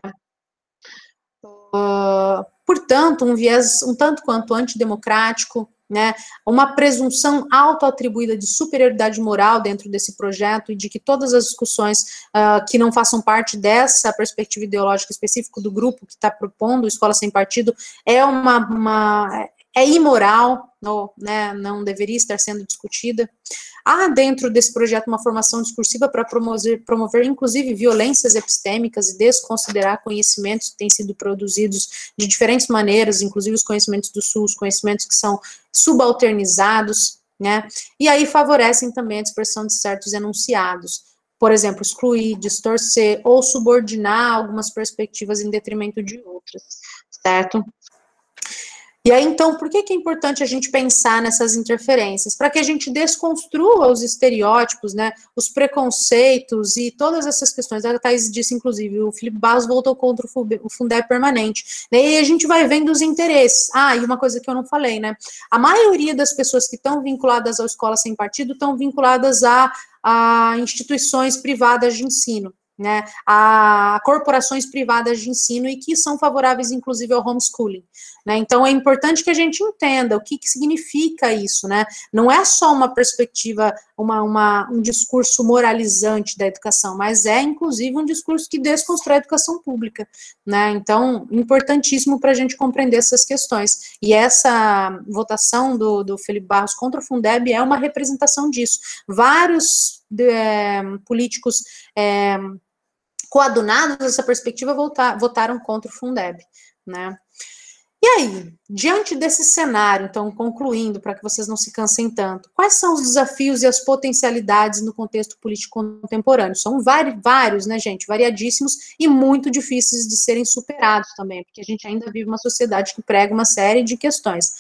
S1: Portanto, um viés um tanto quanto antidemocrático, né? Uma presunção autoatribuída de superioridade moral dentro desse projeto e de que todas as discussões que não façam parte dessa perspectiva ideológica específica do grupo que está propondo Escola Sem Partido é imoral, né, não deveria estar sendo discutida. Há dentro desse projeto uma formação discursiva para promover, inclusive, violências epistêmicas e desconsiderar conhecimentos que têm sido produzidos de diferentes maneiras, inclusive os conhecimentos do Sul, os conhecimentos que são subalternizados, né, e aí favorecem também a dispersão de certos enunciados. Por exemplo, excluir, distorcer ou subordinar algumas perspectivas em detrimento de outras, certo? E aí, então, por que é importante a gente pensar nessas interferências? Para que a gente desconstrua os estereótipos, né, os preconceitos e todas essas questões. A Thais disse, inclusive, o Felipe Barros voltou contra o Fundeb permanente. E aí a gente vai vendo os interesses. Ah, e uma coisa que eu não falei, né? A maioria das pessoas que estão vinculadas à Escola Sem Partido estão vinculadas a instituições privadas de ensino, né, a corporações privadas de ensino e que são favoráveis, inclusive, ao homeschooling, né, então é importante que a gente entenda o que significa isso, né, não é só uma perspectiva, um discurso moralizante da educação, mas é, inclusive, um discurso que desconstrói a educação pública, né, então, importantíssimo para a gente compreender essas questões, e essa votação do Felipe Barros contra o Fundeb é uma representação disso. Vários políticos coadunados dessa perspectiva votaram contra o Fundeb, né? E aí, diante desse cenário, então, concluindo, para que vocês não se cansem tanto, quais são os desafios e as potencialidades no contexto político contemporâneo? São vários, né, gente, variadíssimos e muito difíceis de serem superados também, porque a gente ainda vive uma sociedade que prega uma série de questões.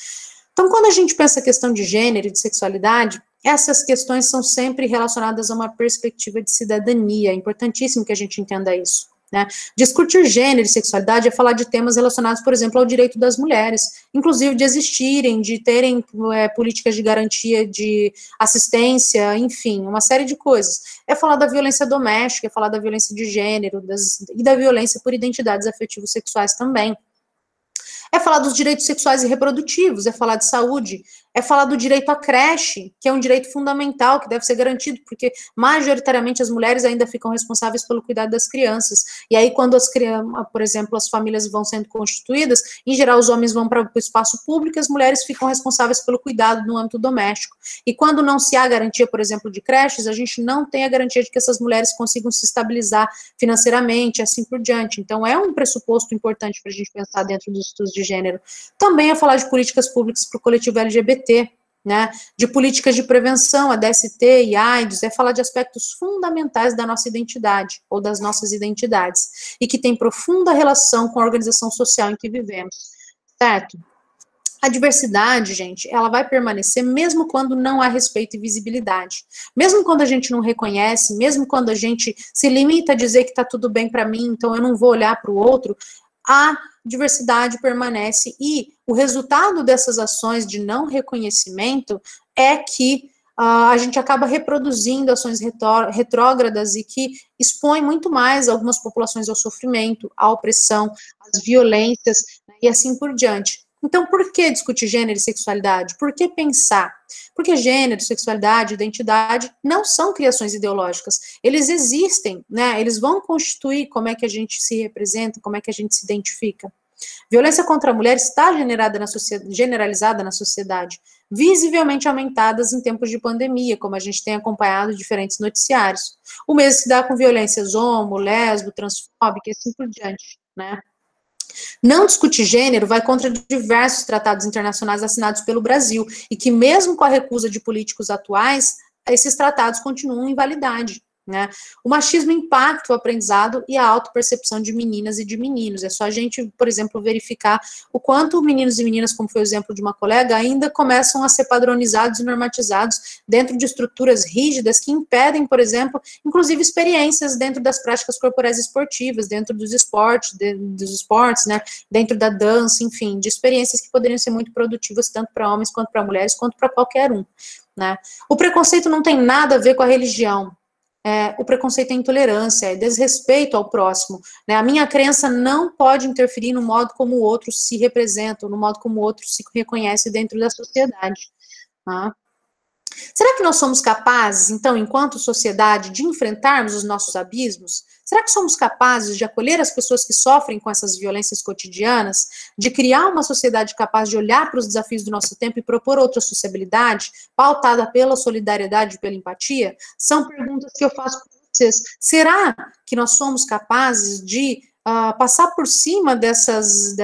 S1: Então, quando a gente pensa a questão de gênero e de sexualidade, essas questões são sempre relacionadas a uma perspectiva de cidadania, é importantíssimo que a gente entenda isso, né? Discutir gênero e sexualidade é falar de temas relacionados, por exemplo, ao direito das mulheres, inclusive de existirem, de terem políticas de garantia de assistência, enfim, uma série de coisas. É falar da violência doméstica, é falar da violência de gênero e da violência por identidades afetivos sexuais também. É falar dos direitos sexuais e reprodutivos, é falar de saúde, é falar do direito à creche, que é um direito fundamental, que deve ser garantido, porque majoritariamente as mulheres ainda ficam responsáveis pelo cuidado das crianças. E aí, quando as crianças, por exemplo, as famílias vão sendo constituídas, em geral os homens vão para o espaço público, as mulheres ficam responsáveis pelo cuidado no âmbito doméstico. E quando não se há garantia, por exemplo, de creches, a gente não tem a garantia de que essas mulheres consigam se estabilizar financeiramente, assim por diante. Então, é um pressuposto importante para a gente pensar dentro dos estudos de gênero. Também é falar de políticas públicas para o coletivo LGBT, né, de políticas de prevenção, a DST e AIDS, é falar de aspectos fundamentais da nossa identidade, ou das nossas identidades, e que tem profunda relação com a organização social em que vivemos, certo? A diversidade, gente, ela vai permanecer mesmo quando não há respeito e visibilidade. Mesmo quando a gente não reconhece, mesmo quando a gente se limita a dizer que tá tudo bem para mim, então eu não vou olhar para o outro, a diversidade permanece e o resultado dessas ações de não reconhecimento é que a gente acaba reproduzindo ações retrógradas e que expõe muito mais algumas populações ao sofrimento, à opressão, às violências, né, e assim por diante. Então, por que discutir gênero e sexualidade? Por que pensar? Porque gênero, sexualidade, identidade não são criações ideológicas. Eles existem, né? Eles vão constituir como é que a gente se representa, como é que a gente se identifica. Violência contra a mulher está generalizada na sociedade, visivelmente aumentadas em tempos de pandemia, como a gente tem acompanhado em diferentes noticiários. O mesmo se dá com violências homo, lesbo, transfóbica e assim por diante, né? Não discutir gênero vai contra diversos tratados internacionais assinados pelo Brasil, e que mesmo com a recusa de políticos atuais, esses tratados continuam em validade, né? O machismo impacta o aprendizado e a autopercepção de meninas e de meninos. É só a gente, por exemplo, verificar o quanto meninos e meninas, como foi o exemplo de uma colega, ainda começam a ser padronizados e normatizados dentro de estruturas rígidas que impedem, por exemplo, inclusive experiências dentro das práticas corporais esportivas, dentro dos esportes, né, dentro da dança, enfim, de experiências que poderiam ser muito produtivas tanto para homens quanto para mulheres, quanto para qualquer um, né? O preconceito não tem nada a ver com a religião. O preconceito é intolerância, é desrespeito ao próximo, né? A minha crença não pode interferir no modo como o outro se representa, no modo como o outro se reconhece dentro da sociedade, tá? Será que nós somos capazes, então, enquanto sociedade, de enfrentarmos os nossos abismos? Será que somos capazes de acolher as pessoas que sofrem com essas violências cotidianas? De criar uma sociedade capaz de olhar para os desafios do nosso tempo e propor outra sociabilidade, pautada pela solidariedade e pela empatia? São perguntas que eu faço para vocês. Será que nós somos capazes de passar por cima desses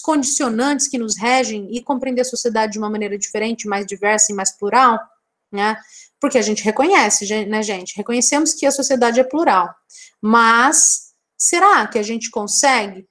S1: condicionantes que nos regem e compreender a sociedade de uma maneira diferente, mais diversa e mais plural, né? Porque a gente reconhece, né, gente? Reconhecemos que a sociedade é plural, mas será que a gente consegue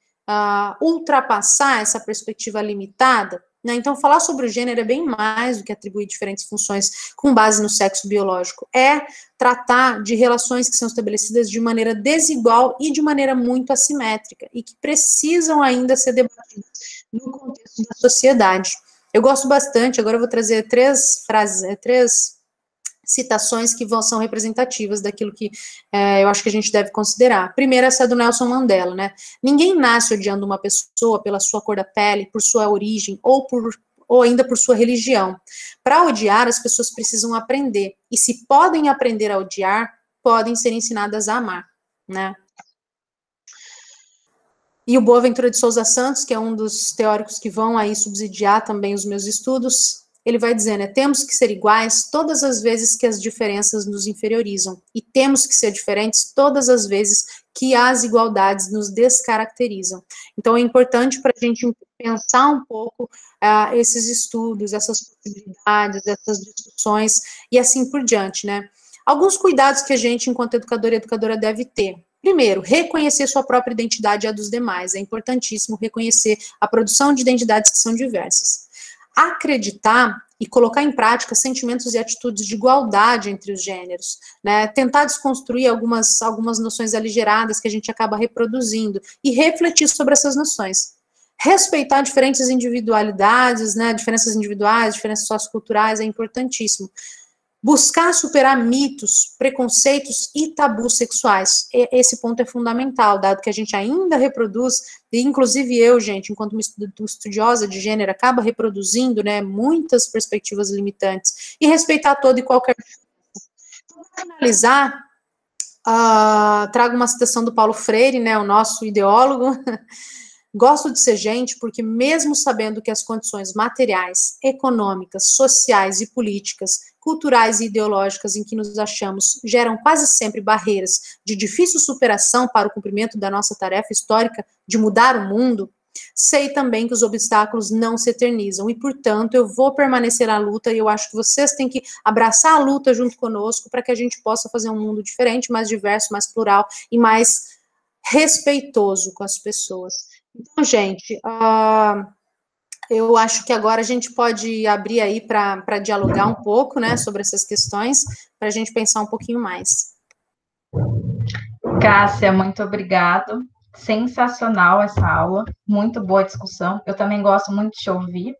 S1: ultrapassar essa perspectiva limitada? Né? Então, falar sobre o gênero é bem mais do que atribuir diferentes funções com base no sexo biológico. É tratar de relações que são estabelecidas de maneira desigual e de maneira muito assimétrica, e que precisam ainda ser debatidas no contexto da sociedade. Eu gosto bastante, agora eu vou trazer três citações que são representativas daquilo que eu acho que a gente deve considerar. Primeiro, essa do Nelson Mandela, né? Ninguém nasce odiando uma pessoa pela sua cor da pele, por sua origem, ou ainda por sua religião. Para odiar, as pessoas precisam aprender. E se podem aprender a odiar, podem ser ensinadas a amar, né? E o Boaventura de Souza Santos, que é um dos teóricos que vão aí subsidiar também os meus estudos, ele vai dizer, né, temos que ser iguais todas as vezes que as diferenças nos inferiorizam, e temos que ser diferentes todas as vezes que as igualdades nos descaracterizam. Então, é importante para a gente pensar um pouco esses estudos, essas possibilidades, essas discussões, e assim por diante, né. Alguns cuidados que a gente, enquanto educador e educadora, deve ter. Primeiro, reconhecer sua própria identidade e a dos demais. É importantíssimo reconhecer a produção de identidades que são diversas. Acreditar e colocar em prática sentimentos e atitudes de igualdade entre os gêneros, né? Tentar desconstruir algumas noções aligeradas que a gente acaba reproduzindo e refletir sobre essas noções. Respeitar diferentes individualidades, né? Diferenças individuais, diferenças socioculturais é importantíssimo. buscar superar mitos, preconceitos e tabus sexuais. Esse ponto é fundamental, dado que a gente ainda reproduz, e inclusive eu, gente, enquanto uma estudiosa de gênero, acaba reproduzindo, né, muitas perspectivas limitantes, e respeitar todo e qualquer... Para finalizar, trago uma citação do Paulo Freire, né, o nosso ideólogo. Gosto de ser gente porque, mesmo sabendo que as condições materiais, econômicas, sociais e políticas, culturais e ideológicas em que nos achamos geram quase sempre barreiras de difícil superação para o cumprimento da nossa tarefa histórica de mudar o mundo, sei também que os obstáculos não se eternizam e, portanto, eu vou permanecer na luta e eu acho que vocês têm que abraçar a luta junto conosco para que a gente possa fazer um mundo diferente, mais diverso, mais plural e mais respeitoso com as pessoas. Então, gente, eu acho que agora a gente pode abrir aí para dialogar um pouco, né, sobre essas questões, para a gente pensar um pouquinho mais.
S2: Cássia, muito obrigado. Sensacional essa aula, muito boa discussão. Eu também gosto muito de te ouvir,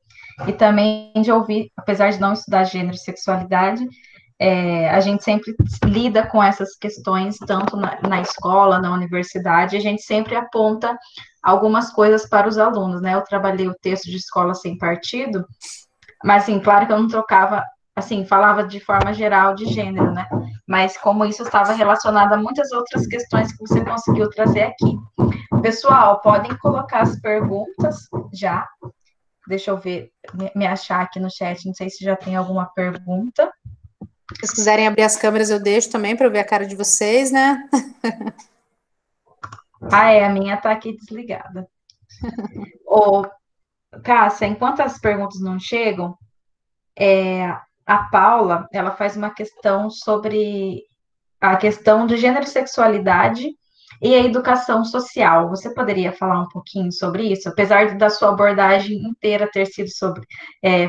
S2: e também de ouvir, apesar de não estudar gênero e sexualidade, a gente sempre lida com essas questões, tanto na escola, na universidade, a gente sempre aponta algumas coisas para os alunos, né? Eu trabalhei o texto de Escola Sem Partido, mas, assim, claro que eu não trocava, assim, falava de forma geral de gênero, né? Mas como isso estava relacionado a muitas outras questões que você conseguiu trazer aqui. Pessoal, podem colocar as perguntas já. Deixa eu ver, me achar aqui no chat, não sei se já tem alguma pergunta.
S1: Se vocês quiserem abrir as câmeras, eu deixo também para eu ver a cara de vocês, né?
S2: A minha tá aqui desligada. Ô, Cássia, enquanto as perguntas não chegam, a Paula, ela faz uma questão sobre a questão de gênero e sexualidade e a educação social. Você poderia falar um pouquinho sobre isso? Apesar da sua abordagem inteira ter sido sobre,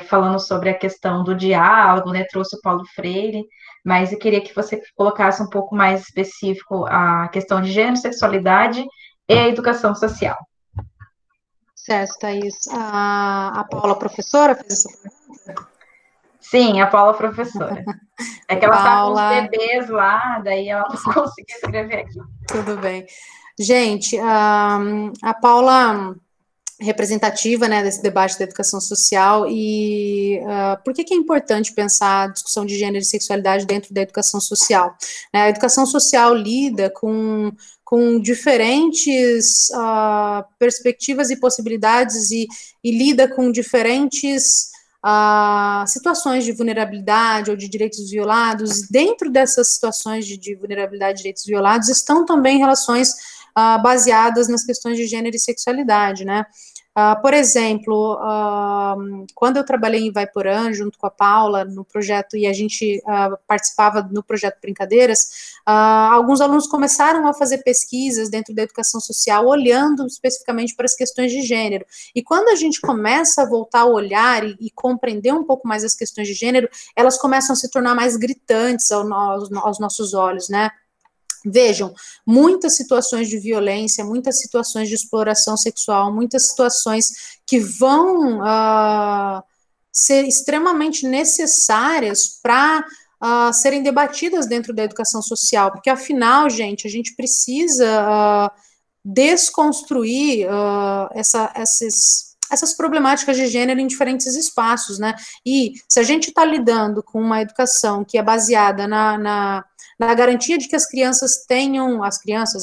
S2: falando sobre a questão do diálogo, né? Trouxe o Paulo Freire, mas eu queria que você colocasse um pouco mais específico a questão de gênero, sexualidade e a educação social.
S1: Certo, Thaís. A Paula, professora, fez essa pergunta?
S2: Sim, a Paula, professora. É que ela está com os
S1: Paula...
S2: bebês lá, daí ela não conseguiu escrever aqui.
S1: Tudo bem. Gente, a Paula representativa, né, desse debate da educação social e por que é importante pensar a discussão de gênero e sexualidade dentro da educação social? Né, a educação social lida com diferentes perspectivas e possibilidades e lida com diferentes situações de vulnerabilidade ou de direitos violados. Dentro dessas situações de vulnerabilidade e direitos violados estão também relações baseadas nas questões de gênero e sexualidade, né? Por exemplo, quando eu trabalhei em Vaiporã, junto com a Paula, no projeto, e a gente participava no projeto Brincadeiras, alguns alunos começaram a fazer pesquisas dentro da educação social, olhando especificamente para as questões de gênero. E quando a gente começa a voltar a olhar e compreender um pouco mais as questões de gênero, elas começam a se tornar mais gritantes aos nossos olhos, né? Vejam, muitas situações de violência, muitas situações de exploração sexual, muitas situações que vão ser extremamente necessárias para serem debatidas dentro da educação social, porque afinal, gente, a gente precisa desconstruir essas problemáticas de gênero em diferentes espaços, né? E se a gente está lidando com uma educação que é baseada na garantia de que as crianças,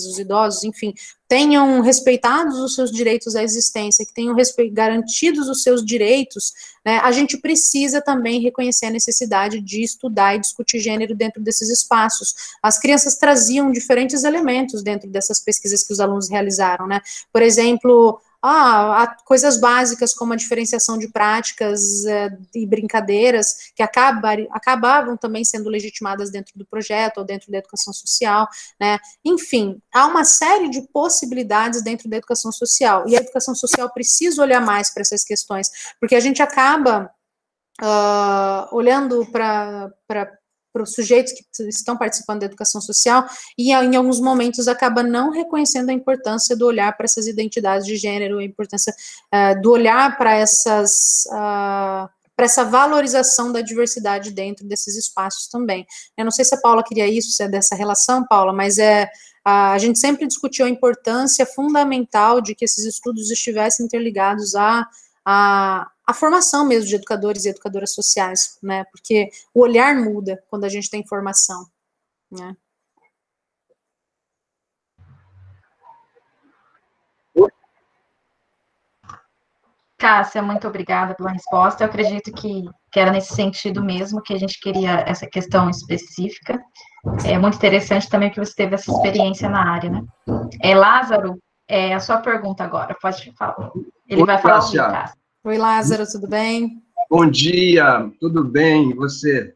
S1: os idosos, enfim, tenham respeitados os seus direitos à existência, que tenham garantidos os seus direitos, né, a gente precisa também reconhecer a necessidade de estudar e discutir gênero dentro desses espaços. As crianças traziam diferentes elementos dentro dessas pesquisas que os alunos realizaram, né? Por exemplo, coisas básicas como a diferenciação de práticas e brincadeiras que acabavam também sendo legitimadas dentro do projeto ou dentro da educação social, né? Enfim, há uma série de possibilidades dentro da educação social, e a educação social precisa olhar mais para essas questões, porque a gente acaba olhando para os sujeitos que estão participando da educação social, e em alguns momentos acaba não reconhecendo a importância do olhar para essas identidades de gênero, a importância do olhar para para essa valorização da diversidade dentro desses espaços também. Eu não sei se a Paula queria isso, se é dessa relação, Paula, mas a gente sempre discutiu a importância fundamental de que esses estudos estivessem interligados à formação mesmo de educadores e educadoras sociais, né, porque o olhar muda quando a gente tem informação, né.
S2: Cássia, muito obrigada pela resposta. Eu acredito que era nesse sentido mesmo que a gente queria essa questão específica. É muito interessante também que você teve essa experiência na área, né? Lázaro, a sua pergunta agora, pode falar. Ele vai falar ao vivo, Cássia.
S1: Oi, Lázaro, tudo bem?
S3: Bom dia, tudo bem, e você?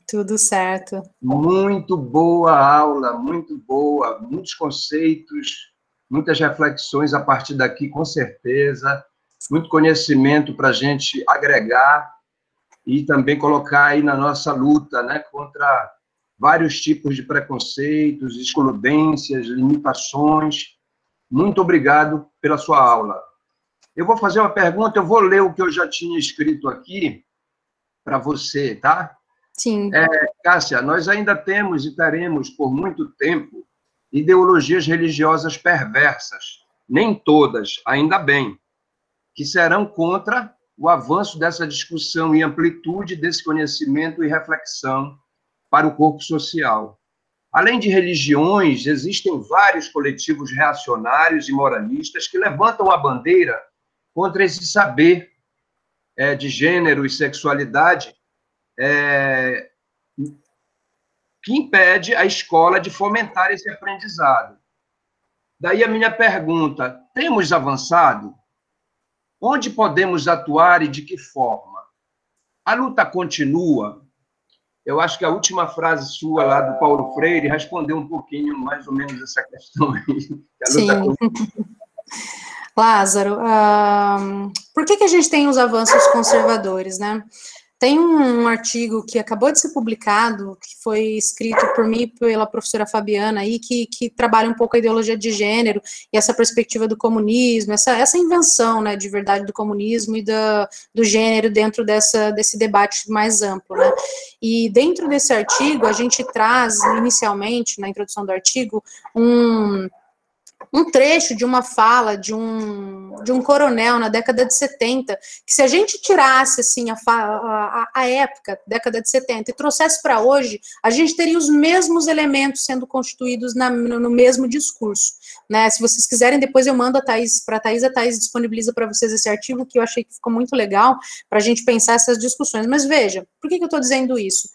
S1: Tudo certo.
S3: Muito boa aula, muito boa, muitos conceitos, muitas reflexões a partir daqui, com certeza, muito conhecimento para a gente agregar e também colocar aí na nossa luta, né, contra vários tipos de preconceitos, excludências, limitações. Muito obrigado pela sua aula. Eu vou fazer uma pergunta, eu vou ler o que eu já tinha escrito aqui para você, tá?
S1: Sim.
S3: Cássia, nós ainda temos e teremos por muito tempo ideologias religiosas perversas, nem todas, ainda bem, que serão contra o avanço dessa discussão e amplitude desse conhecimento e reflexão para o corpo social. Além de religiões, existem vários coletivos reacionários e moralistas que levantam a bandeira contra esse saber de gênero e sexualidade que impede a escola de fomentar esse aprendizado. Daí a minha pergunta, temos avançado? Onde podemos atuar e de que forma? A luta continua? Eu acho que a última frase sua lá do Paulo Freire respondeu um pouquinho mais ou menos essa questão aí.
S1: Sim. Lázaro, por que a gente tem os avanços conservadores, né? Tem um artigo que acabou de ser publicado, que foi escrito por mim e pela professora Fabiana, aí, que trabalha um pouco a ideologia de gênero e essa perspectiva do comunismo, essa invenção, né, de verdade do comunismo e do gênero dentro desse debate mais amplo, né. E dentro desse artigo, a gente traz, inicialmente, na introdução do artigo, um trecho de uma fala de um coronel na década de 70, que se a gente tirasse, assim, a época, década de 70, e trouxesse para hoje, a gente teria os mesmos elementos sendo constituídos no mesmo discurso, né? Se vocês quiserem, depois eu mando para a Thaís disponibiliza para vocês esse artigo, que eu achei que ficou muito legal, para a gente pensar essas discussões. Mas veja, por que eu estou dizendo isso?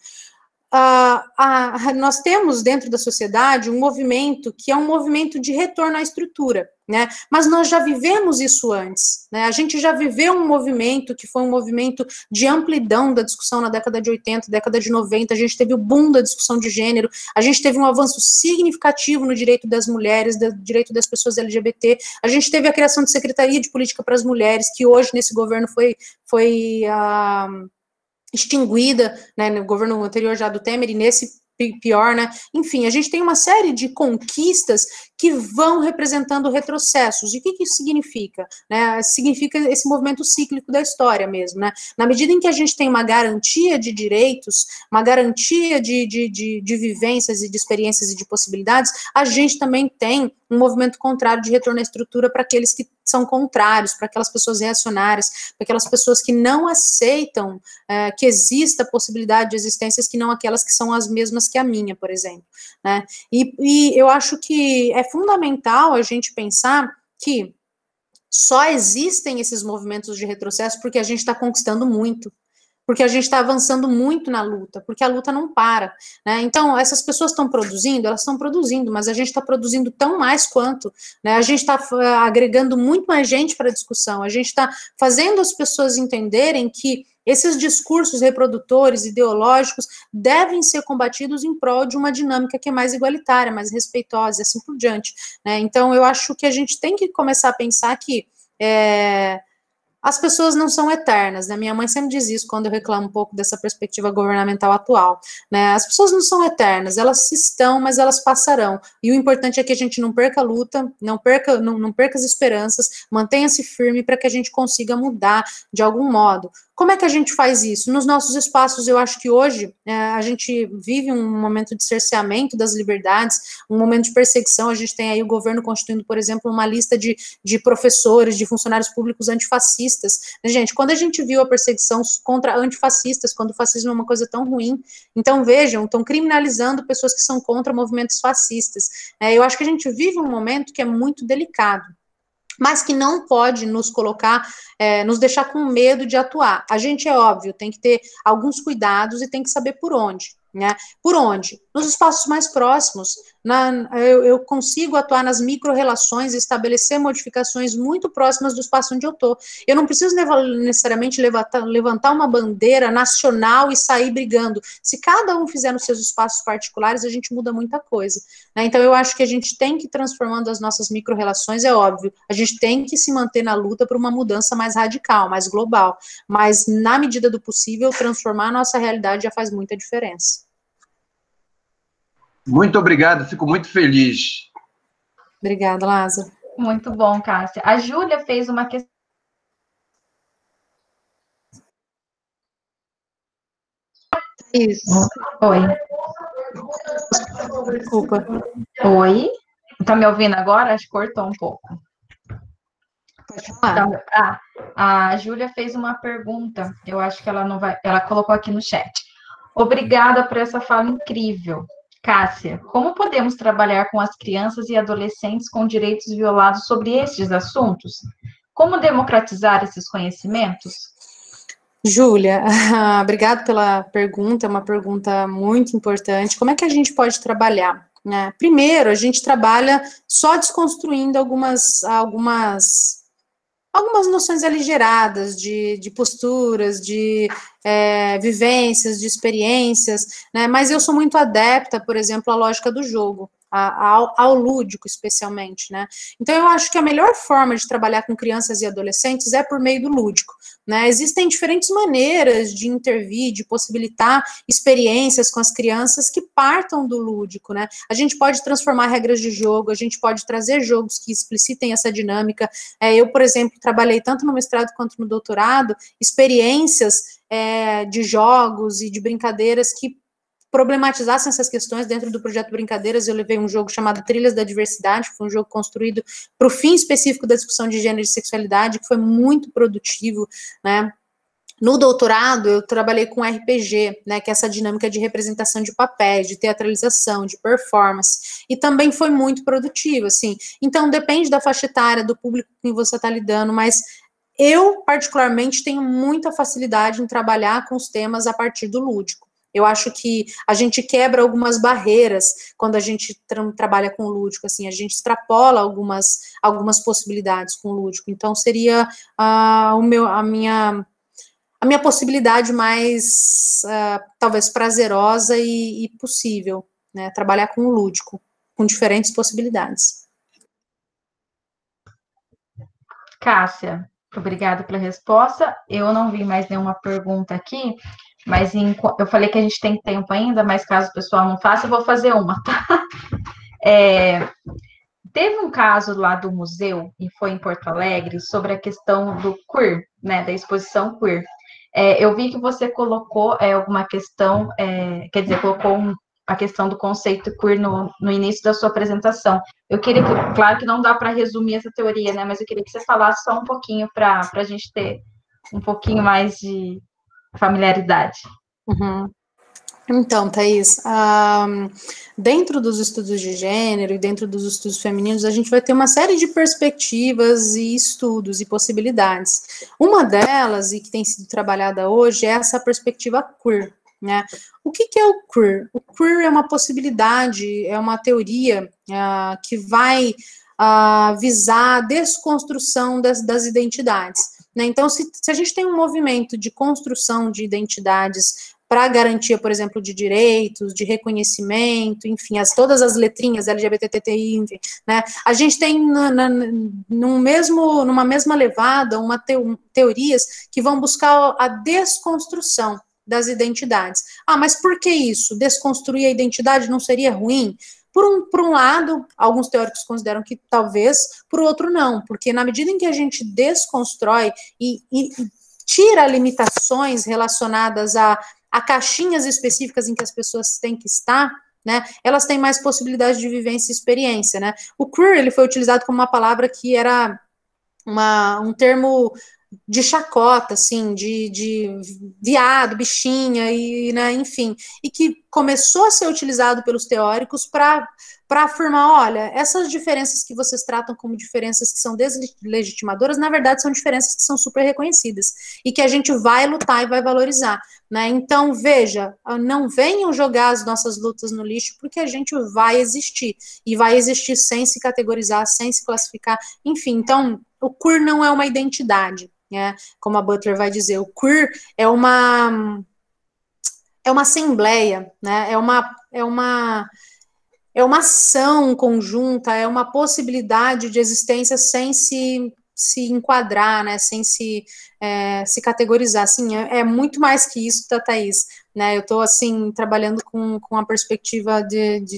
S1: Nós temos dentro da sociedade um movimento que é um movimento de retorno à estrutura, né? Mas nós já vivemos isso antes, né? A gente já viveu um movimento que foi um movimento de amplidão da discussão na década de 80, década de 90, a gente teve o boom da discussão de gênero, a gente teve um avanço significativo no direito das mulheres, no direito das pessoas LGBT, a gente teve a criação de Secretaria de Política para as Mulheres, que hoje nesse governo foi extinguida, né, no governo anterior já do Temer, e nesse pior, né, enfim, a gente tem uma série de conquistas que vão representando retrocessos, e o que isso significa? Né, significa esse movimento cíclico da história mesmo, né, na medida em que a gente tem uma garantia de direitos, uma garantia de vivências e de experiências e de possibilidades, a gente também tem um movimento contrário de retorno à estrutura para aqueles que são contrários, para aquelas pessoas reacionárias, para aquelas pessoas que não aceitam que exista a possibilidade de existências que não aquelas que são as mesmas que a minha, por exemplo, né? E eu acho que é fundamental a gente pensar que só existem esses movimentos de retrocesso porque a gente está conquistando muito, porque a gente está avançando muito na luta, porque a luta não para, né? Então, essas pessoas estão produzindo, elas estão produzindo, mas a gente está produzindo tão mais quanto, né? A gente está agregando muito mais gente para a discussão, a gente está fazendo as pessoas entenderem que esses discursos reprodutores, ideológicos, devem ser combatidos em prol de uma dinâmica que é mais igualitária, mais respeitosa e assim por diante, né? Então, eu acho que a gente tem que começar a pensar que as pessoas não são eternas, né? Minha mãe sempre diz isso quando eu reclamo um pouco dessa perspectiva governamental atual, né? As pessoas não são eternas, elas estão, mas elas passarão. E o importante é que a gente não perca a luta, não perca as esperanças, mantenha-se firme para que a gente consiga mudar de algum modo. Como é que a gente faz isso? Nos nossos espaços, eu acho que hoje a gente vive um momento de cerceamento das liberdades, um momento de perseguição. A gente tem aí o governo constituindo, por exemplo, uma lista de professores, de funcionários públicos antifascistas. Gente, quando a gente viu a perseguição contra antifascistas, quando o fascismo é uma coisa tão ruim, então vejam, estão criminalizando pessoas que são contra movimentos fascistas. Eu acho que a gente vive um momento que é muito delicado, mas que não pode nos colocar, nos deixar com medo de atuar. A gente, é óbvio, tem que ter alguns cuidados e tem que saber por onde, né? Por onde? Nos espaços mais próximos. Eu consigo atuar nas micro-relações e estabelecer modificações muito próximas do espaço onde eu estou. Eu não preciso necessariamente levantar uma bandeira nacional e sair brigando. Se cada um fizer nos seus espaços particulares, a gente muda muita coisa, né? Então, eu acho que a gente tem que ir transformando as nossas micro-relações, é óbvio. A gente tem que se manter na luta por uma mudança mais radical, mais global. Mas, na medida do possível, transformar a nossa realidade já faz muita diferença.
S3: Muito obrigado, fico muito feliz.
S1: Obrigada, Lázaro.
S2: Muito bom, Cássia. A Júlia fez uma questão.
S1: Isso.
S2: Oi.
S1: Desculpa.
S2: Oi. Tá me ouvindo agora? Acho que cortou um pouco.
S1: Pode falar.
S2: A Júlia fez uma pergunta. Eu acho que ela não vai. Ela colocou aqui no chat. Obrigada por essa fala incrível. Cássia, como podemos trabalhar com as crianças e adolescentes com direitos violados sobre estes assuntos? Como democratizar esses conhecimentos?
S1: Júlia, obrigado pela pergunta, é uma pergunta muito importante. Como é que a gente pode trabalhar, né? Primeiro, a gente trabalha só desconstruindo algumas noções aligeradas de posturas, de vivências, de experiências, né? Mas eu sou muito adepta, por exemplo, à lógica do jogo, ao lúdico, especialmente, né? Então, eu acho que a melhor forma de trabalhar com crianças e adolescentes é por meio do lúdico, né? Existem diferentes maneiras de intervir, de possibilitar experiências com as crianças que partam do lúdico, né? A gente pode transformar regras de jogo, a gente pode trazer jogos que explicitem essa dinâmica. Eu, por exemplo, trabalhei tanto no mestrado quanto no doutorado, experiências de jogos e de brincadeiras que problematizassem essas questões. Dentro do projeto Brincadeiras, eu levei um jogo chamado Trilhas da Diversidade, que foi um jogo construído para o fim específico da discussão de gênero e sexualidade, que foi muito produtivo, né? No doutorado, eu trabalhei com RPG, né, que é essa dinâmica de representação de papéis, de teatralização, de performance, e também foi muito produtivo, assim. Então, depende da faixa etária, do público com quem você está lidando, mas eu, particularmente, tenho muita facilidade em trabalhar com os temas a partir do lúdico. Eu acho que a gente quebra algumas barreiras quando a gente trabalha com o lúdico, assim, a gente extrapola algumas possibilidades com o lúdico. Então, seria a minha possibilidade mais, talvez, prazerosa e possível, né? Trabalhar com o lúdico, com diferentes possibilidades.
S2: Cássia, obrigada pela resposta. Eu não vi mais nenhuma pergunta aqui, mas eu falei que a gente tem tempo ainda, mas caso o pessoal não faça, eu vou fazer uma, tá? Teve um caso lá do museu, e foi em Porto Alegre, sobre a questão do queer, né, da exposição queer. Eu vi que você colocou alguma questão, quer dizer, colocou a questão do conceito queer no início da sua apresentação. Eu queria, claro que não dá para resumir essa teoria, né, mas eu queria que você falasse só um pouquinho para a gente ter um pouquinho mais de familiaridade.
S1: Uhum. Então, Thaís, dentro dos estudos de gênero e dentro dos estudos femininos, a gente vai ter uma série de perspectivas e estudos e possibilidades. Uma delas, e que tem sido trabalhada hoje, é essa perspectiva queer, né? O que é o queer? O queer é uma possibilidade, é uma teoria que vai visar a desconstrução das identidades, né? Então, se a gente tem um movimento de construção de identidades para garantia, por exemplo, de direitos, de reconhecimento, enfim, todas as letrinhas LGBTTI, enfim, né? A gente tem numa mesma levada teorias que vão buscar a desconstrução das identidades. Mas por que isso? Desconstruir a identidade não seria ruim? Por um lado, alguns teóricos consideram que talvez, por outro não, porque na medida em que a gente desconstrói e tira limitações relacionadas a caixinhas específicas em que as pessoas têm que estar, né, elas têm mais possibilidade de vivência e experiência, né. O queer, ele foi utilizado como uma palavra que era um termo de chacota, assim, de viado, bichinha, e, né, enfim, e que começou a ser utilizado pelos teóricos para afirmar, olha, essas diferenças que vocês tratam como diferenças que são deslegitimadoras, na verdade são diferenças que são super reconhecidas, e que a gente vai lutar e vai valorizar, né, então, veja, não venham jogar as nossas lutas no lixo, porque a gente vai existir, e vai existir sem se categorizar, sem se classificar, enfim, então, o queer não é uma identidade, né? Como a Butler vai dizer, o queer é uma assembleia, né? É uma ação conjunta, é uma possibilidade de existência sem se enquadrar, né? Sem se categorizar. Assim, é muito mais que isso, tá, Thaís? Né? Eu estou, assim, trabalhando com a perspectiva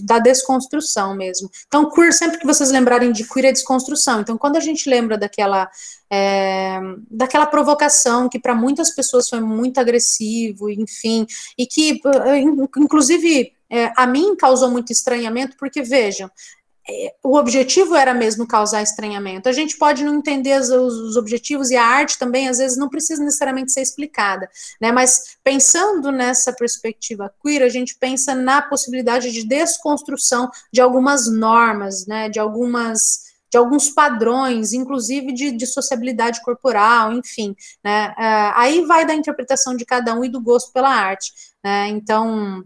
S1: da desconstrução mesmo. Então, queer, sempre que vocês lembrarem de queer, é desconstrução. Então, quando a gente lembra daquela provocação que para muitas pessoas foi muito agressivo, enfim, e que, inclusive, a mim causou muito estranhamento, porque, vejam, o objetivo era mesmo causar estranhamento. A gente pode não entender os objetivos, e a arte também, às vezes, não precisa necessariamente ser explicada, né? Mas pensando nessa perspectiva queer, a gente pensa na possibilidade de desconstrução de algumas normas, né? De alguns padrões, inclusive de sociabilidade corporal, enfim, né? Aí vai da interpretação de cada um e do gosto pela arte, né? Então,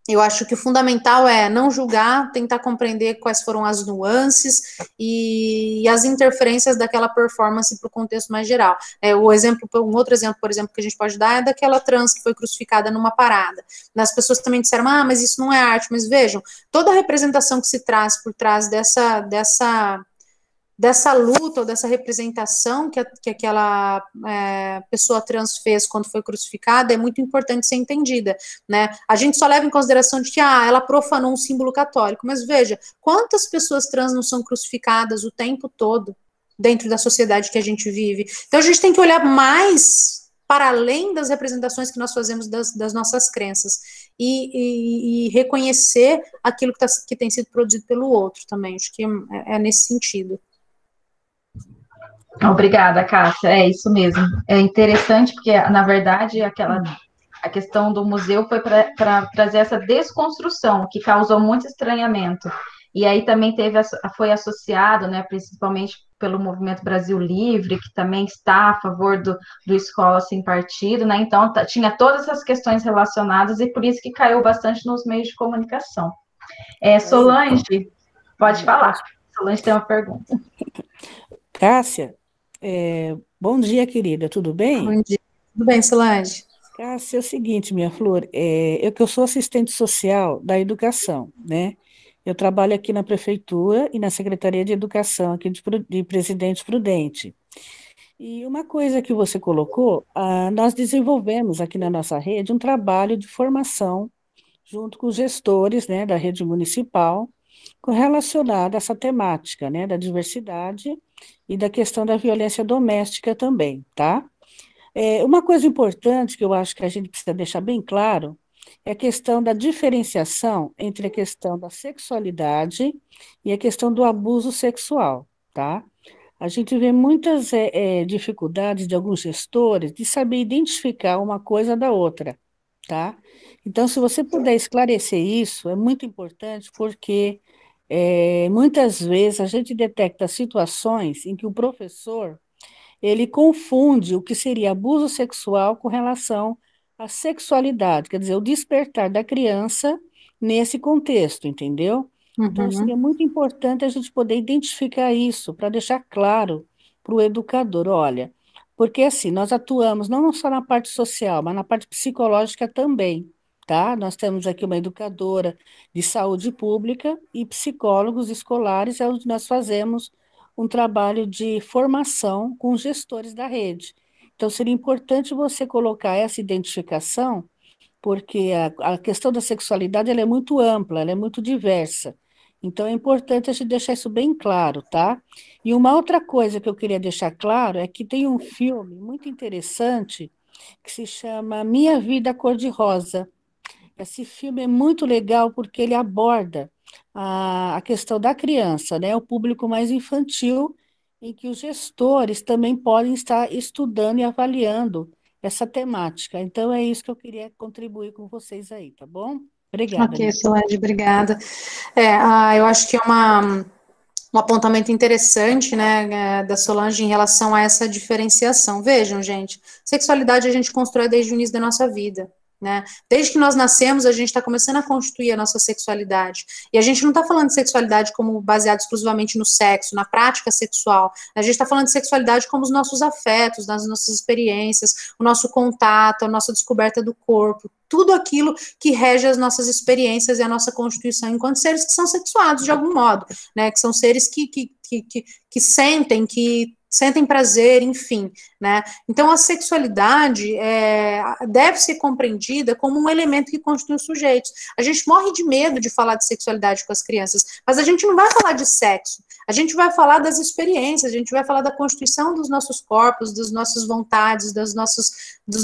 S1: eu acho que o fundamental é não julgar, tentar compreender quais foram as nuances e as interferências daquela performance para o contexto mais geral. Um outro exemplo, por exemplo, que a gente pode dar é daquela trans que foi crucificada numa parada. As pessoas também disseram, mas isso não é arte. Mas vejam, toda a representação que se traz por trás dessa luta ou dessa representação que aquela pessoa trans fez quando foi crucificada é muito importante ser entendida, né? A gente só leva em consideração de que ela profanou um símbolo católico, mas veja, quantas pessoas trans não são crucificadas o tempo todo dentro da sociedade que a gente vive? Então a gente tem que olhar mais para além das representações que nós fazemos das nossas crenças e reconhecer aquilo que tem sido produzido pelo outro também. Acho que é nesse sentido.
S2: Obrigada, Cássia. É isso mesmo. É interessante porque, na verdade, a questão do museu foi para trazer essa desconstrução que causou muito estranhamento. E aí também foi associado, né, principalmente pelo Movimento Brasil Livre, que também está a favor do Escola Sem Partido, né? Então tinha todas essas questões relacionadas e por isso que caiu bastante nos meios de comunicação. Solange, pode falar. Solange tem uma pergunta.
S4: Cássia, bom dia, querida, tudo bem?
S1: Bom dia, tudo bem, Solange?
S4: Cássia, é o seguinte, minha flor, eu sou assistente social da educação, né? Eu trabalho aqui na prefeitura e na Secretaria de Educação, aqui de Presidente Prudente. E uma coisa que você colocou, nós desenvolvemos aqui na nossa rede um trabalho de formação junto com os gestores, né, da rede municipal, relacionado a essa temática, né, da diversidade e da questão da violência doméstica também, tá? Uma coisa importante que eu acho que a gente precisa deixar bem claro é a questão da diferenciação entre a questão da sexualidade e a questão do abuso sexual, tá? A gente vê muitas dificuldades de alguns gestores de saber identificar uma coisa da outra, tá? Então, se você puder esclarecer isso, é muito importante, porque muitas vezes a gente detecta situações em que o professor ele confunde o que seria abuso sexual com relação à sexualidade, quer dizer, o despertar da criança nesse contexto, entendeu? Então, seria muito importante a gente poder identificar isso, para deixar claro para o educador, olha, porque assim, nós atuamos não só na parte social, mas na parte psicológica também, tá? Nós temos aqui uma educadora de saúde pública e psicólogos escolares, é onde nós fazemos um trabalho de formação com os gestores da rede. Então, seria importante você colocar essa identificação, porque a questão da sexualidade ela é muito ampla, ela é muito diversa. Então, é importante a gente deixar isso bem claro, tá? E uma outra coisa que eu queria deixar claro é que tem um filme muito interessante que se chama Minha Vida Cor-de-Rosa. Esse filme é muito legal porque ele aborda a questão da criança, né? O público mais infantil, em que os gestores também podem estar estudando e avaliando essa temática. Então, é isso que eu queria contribuir com vocês aí, tá bom? Obrigada,
S1: Ok,
S4: minha.
S1: Solange, obrigada. Eu acho que é um apontamento interessante, né, da Solange em relação a essa diferenciação. Vejam, gente, sexualidade a gente constrói desde o início da nossa vida, né? Desde que nós nascemos, a gente está começando a constituir a nossa sexualidade. E a gente não está falando de sexualidade como baseado exclusivamente no sexo, na prática sexual. A gente está falando de sexualidade como os nossos afetos, nas nossas experiências, o nosso contato, a nossa descoberta do corpo, tudo aquilo que rege as nossas experiências e a nossa constituição enquanto seres que são sexuados de algum modo, né? Que são seres que sentem prazer, enfim, né? Então, a sexualidade deve ser compreendida como um elemento que constitui os sujeitos. A gente morre de medo de falar de sexualidade com as crianças, mas a gente não vai falar de sexo, a gente vai falar das experiências, a gente vai falar da constituição dos nossos corpos, das nossas vontades, dos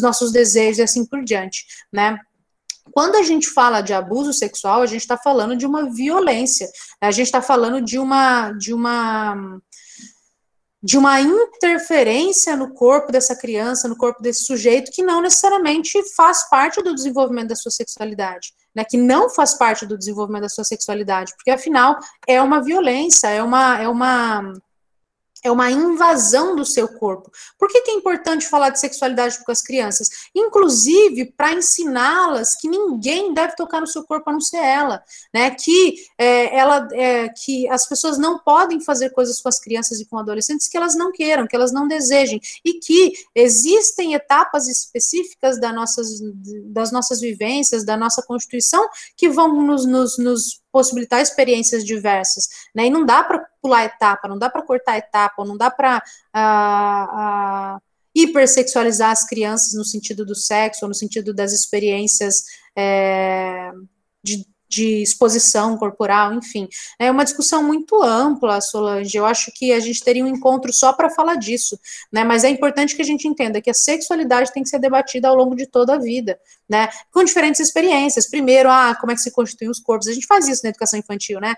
S1: nossos desejos e assim por diante, né? Quando a gente fala de abuso sexual, a gente está falando de uma violência, a gente está falando de uma interferência no corpo dessa criança, no corpo desse sujeito, que não necessariamente faz parte do desenvolvimento da sua sexualidade, né, que não faz parte do desenvolvimento da sua sexualidade, porque afinal é uma violência, é uma invasão do seu corpo. Por que é importante falar de sexualidade com as crianças? Inclusive, para ensiná-las que ninguém deve tocar no seu corpo a não ser ela, né? Que as pessoas não podem fazer coisas com as crianças e com adolescentes que elas não queiram, que elas não desejem, e que existem etapas específicas das nossas vivências, da nossa constituição, que vão nos possibilitar experiências diversas, né? E não dá para pular etapa, não dá para cortar etapa, não dá para hipersexualizar as crianças no sentido do sexo, ou no sentido das experiências de exposição corporal, enfim. É uma discussão muito ampla, Solange. Eu acho que a gente teria um encontro só para falar disso, né? Mas é importante que a gente entenda que a sexualidade tem que ser debatida ao longo de toda a vida, né? Com diferentes experiências. Primeiro, como é que se constituem os corpos? A gente faz isso na educação infantil, né?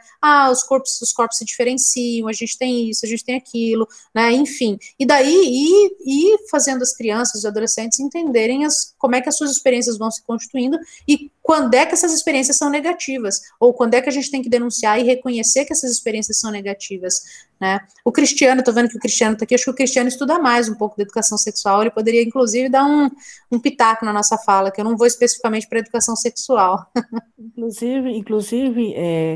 S1: Os corpos se diferenciam, a gente tem isso, a gente tem aquilo, né? Enfim. E daí, ir fazendo as crianças, os adolescentes entenderem como é que as suas experiências vão se constituindo e quando é que essas experiências são negativas, ou quando é que a gente tem que denunciar e reconhecer que essas experiências são negativas, né? O Cristiano, tô vendo que o Cristiano tá aqui, acho que o Cristiano estuda mais um pouco da educação sexual, ele poderia, inclusive, dar um pitaco na nossa fala, que eu não vou especificamente para educação sexual.
S4: Inclusive,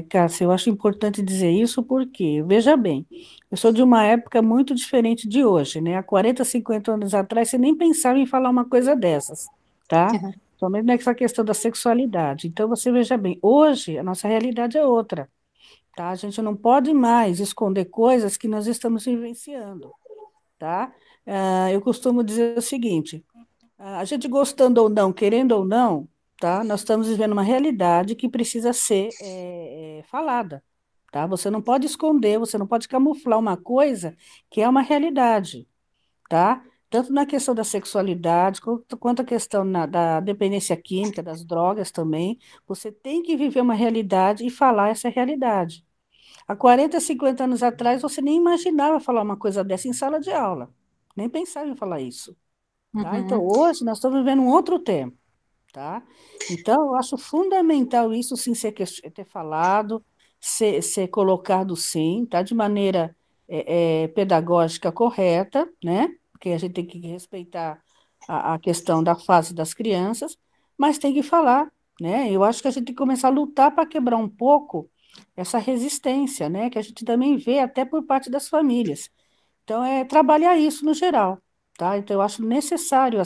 S4: Cássia, eu acho importante dizer isso porque, veja bem, eu sou de uma época muito diferente de hoje, né? Há 40, 50 anos atrás, você nem pensava em falar uma coisa dessas, tá? Somente nessa questão da sexualidade. Então, você veja bem, hoje a nossa realidade é outra, tá? A gente não pode mais esconder coisas que nós estamos vivenciando, tá? Eu costumo dizer o seguinte, a gente gostando ou não, querendo ou não, tá? Nós estamos vivendo uma realidade que precisa ser falada, tá? Você não pode esconder, você não pode camuflar uma coisa que é uma realidade, tá? Tanto na questão da sexualidade, quanto a questão da dependência química, das drogas também, você tem que viver uma realidade e falar essa realidade. Há 40, 50 anos atrás, você nem imaginava falar uma coisa dessa em sala de aula, nem pensava em falar isso, tá? Então, hoje, nós estamos vivendo um outro tempo, tá? Então, eu acho fundamental isso, sim, ter falado, ser colocado, sim, tá? De maneira pedagógica correta, né? Porque a gente tem que respeitar a questão da fase das crianças, mas tem que falar, né? Eu acho que a gente tem que começar a lutar para quebrar um pouco essa resistência, né? Que a gente também vê até por parte das famílias. Então, trabalhar isso no geral, tá? Então, eu acho necessário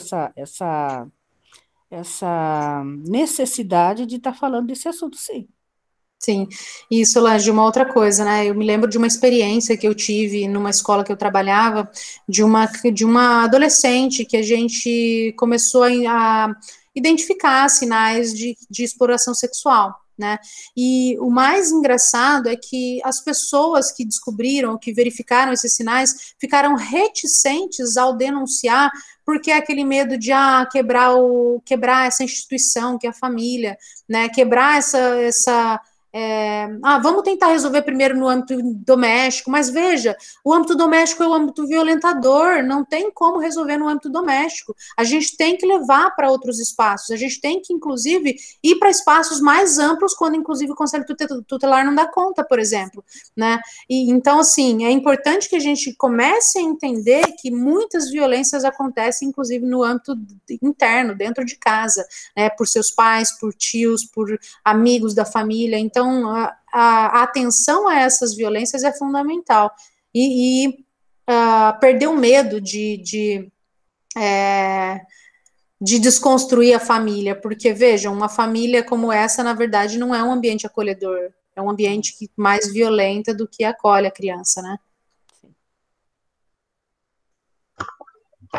S4: essa necessidade de estar falando desse assunto, sim.
S1: Sim, e Solange, uma outra coisa, né? Eu me lembro de uma experiência que eu tive numa escola que eu trabalhava, de uma adolescente que a gente começou a identificar sinais de exploração sexual, né? E o mais engraçado é que as pessoas que descobriram, que verificaram esses sinais, ficaram reticentes ao denunciar, porque é aquele medo de quebrar essa instituição que é a família, né? Quebrar vamos tentar resolver primeiro no âmbito doméstico, mas veja, o âmbito doméstico é o âmbito violentador, não tem como resolver no âmbito doméstico. A gente tem que levar para outros espaços, a gente tem que, inclusive, ir para espaços mais amplos, quando, inclusive, o Conselho Tutelar não dá conta, por exemplo, né? E, então, assim, é importante que a gente comece a entender que muitas violências acontecem, inclusive, no âmbito interno, dentro de casa, né? Por seus pais, por tios, por amigos da família. Então, a atenção a essas violências é fundamental. Perder o medo de desconstruir a família, porque, vejam, uma família como essa, na verdade, não é um ambiente acolhedor, é um ambiente que mais violenta do que acolhe a criança, né?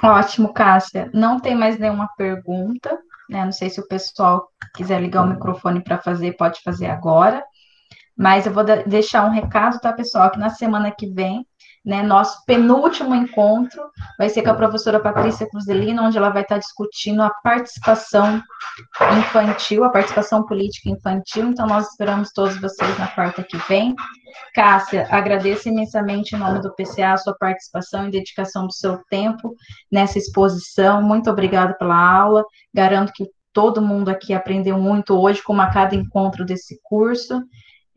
S2: Ótimo, Cássia. Não tem mais nenhuma pergunta, né? Não sei se o pessoal quiser ligar o microfone para fazer, pode fazer agora. Mas eu vou deixar um recado, tá, pessoal? Que na semana que vem, né, nosso penúltimo encontro vai ser com a professora Patrícia Cruzelino, onde ela vai estar discutindo a participação infantil, a participação política infantil. Então, nós esperamos todos vocês na quarta que vem. Cássia, agradeço imensamente em nome do PCA a sua participação e dedicação do seu tempo nessa exposição. Muito obrigada pela aula. Garanto que todo mundo aqui aprendeu muito hoje, como a cada encontro desse curso.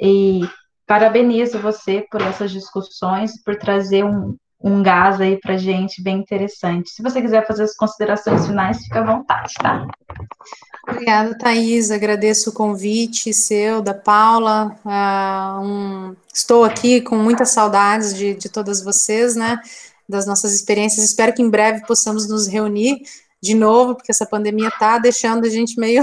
S2: E parabenizo você por essas discussões, por trazer um gás aí para gente bem interessante. Se você quiser fazer as considerações finais, fica à vontade, tá?
S1: Obrigada, Thaís. Agradeço o convite seu, da Paula. Estou aqui com muitas saudades de todas vocês, né? Das nossas experiências. Espero que em breve possamos nos reunir de novo, porque essa pandemia está deixando a gente meio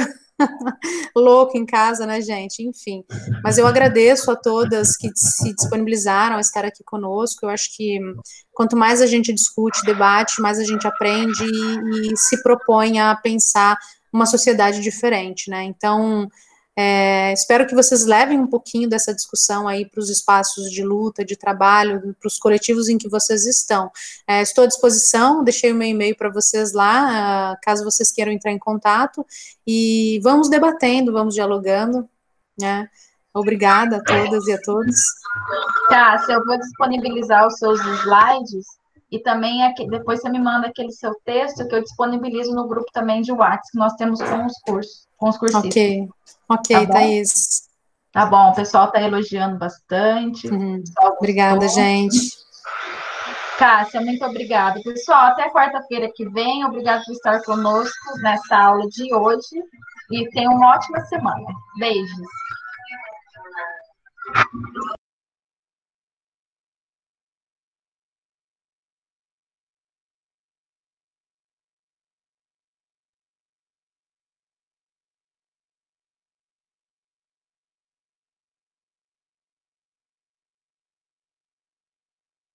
S1: louco em casa, né, gente? Enfim. Mas eu agradeço a todas que se disponibilizaram a estar aqui conosco. Eu acho que quanto mais a gente discute, debate, mais a gente aprende e se propõe a pensar uma sociedade diferente, né? Então, espero que vocês levem um pouquinho dessa discussão aí para os espaços de luta, de trabalho, para os coletivos em que vocês estão. Estou à disposição, deixei o meu e-mail para vocês lá, caso vocês queiram entrar em contato, e vamos debatendo, vamos dialogando, né? Obrigada a todas e a todos.
S2: Cássia, eu vou disponibilizar os seus slides e também depois você me manda aquele seu texto que eu disponibilizo no grupo também de WhatsApp que nós temos com os cursistas.
S1: Ok, tá, Thaís.
S2: Tá bom, o pessoal está elogiando bastante.
S1: Obrigada, gente.
S2: Cássia, muito obrigada. Pessoal, até quarta-feira que vem. Obrigada por estar conosco nessa aula de hoje. E tenham uma ótima semana. Beijos.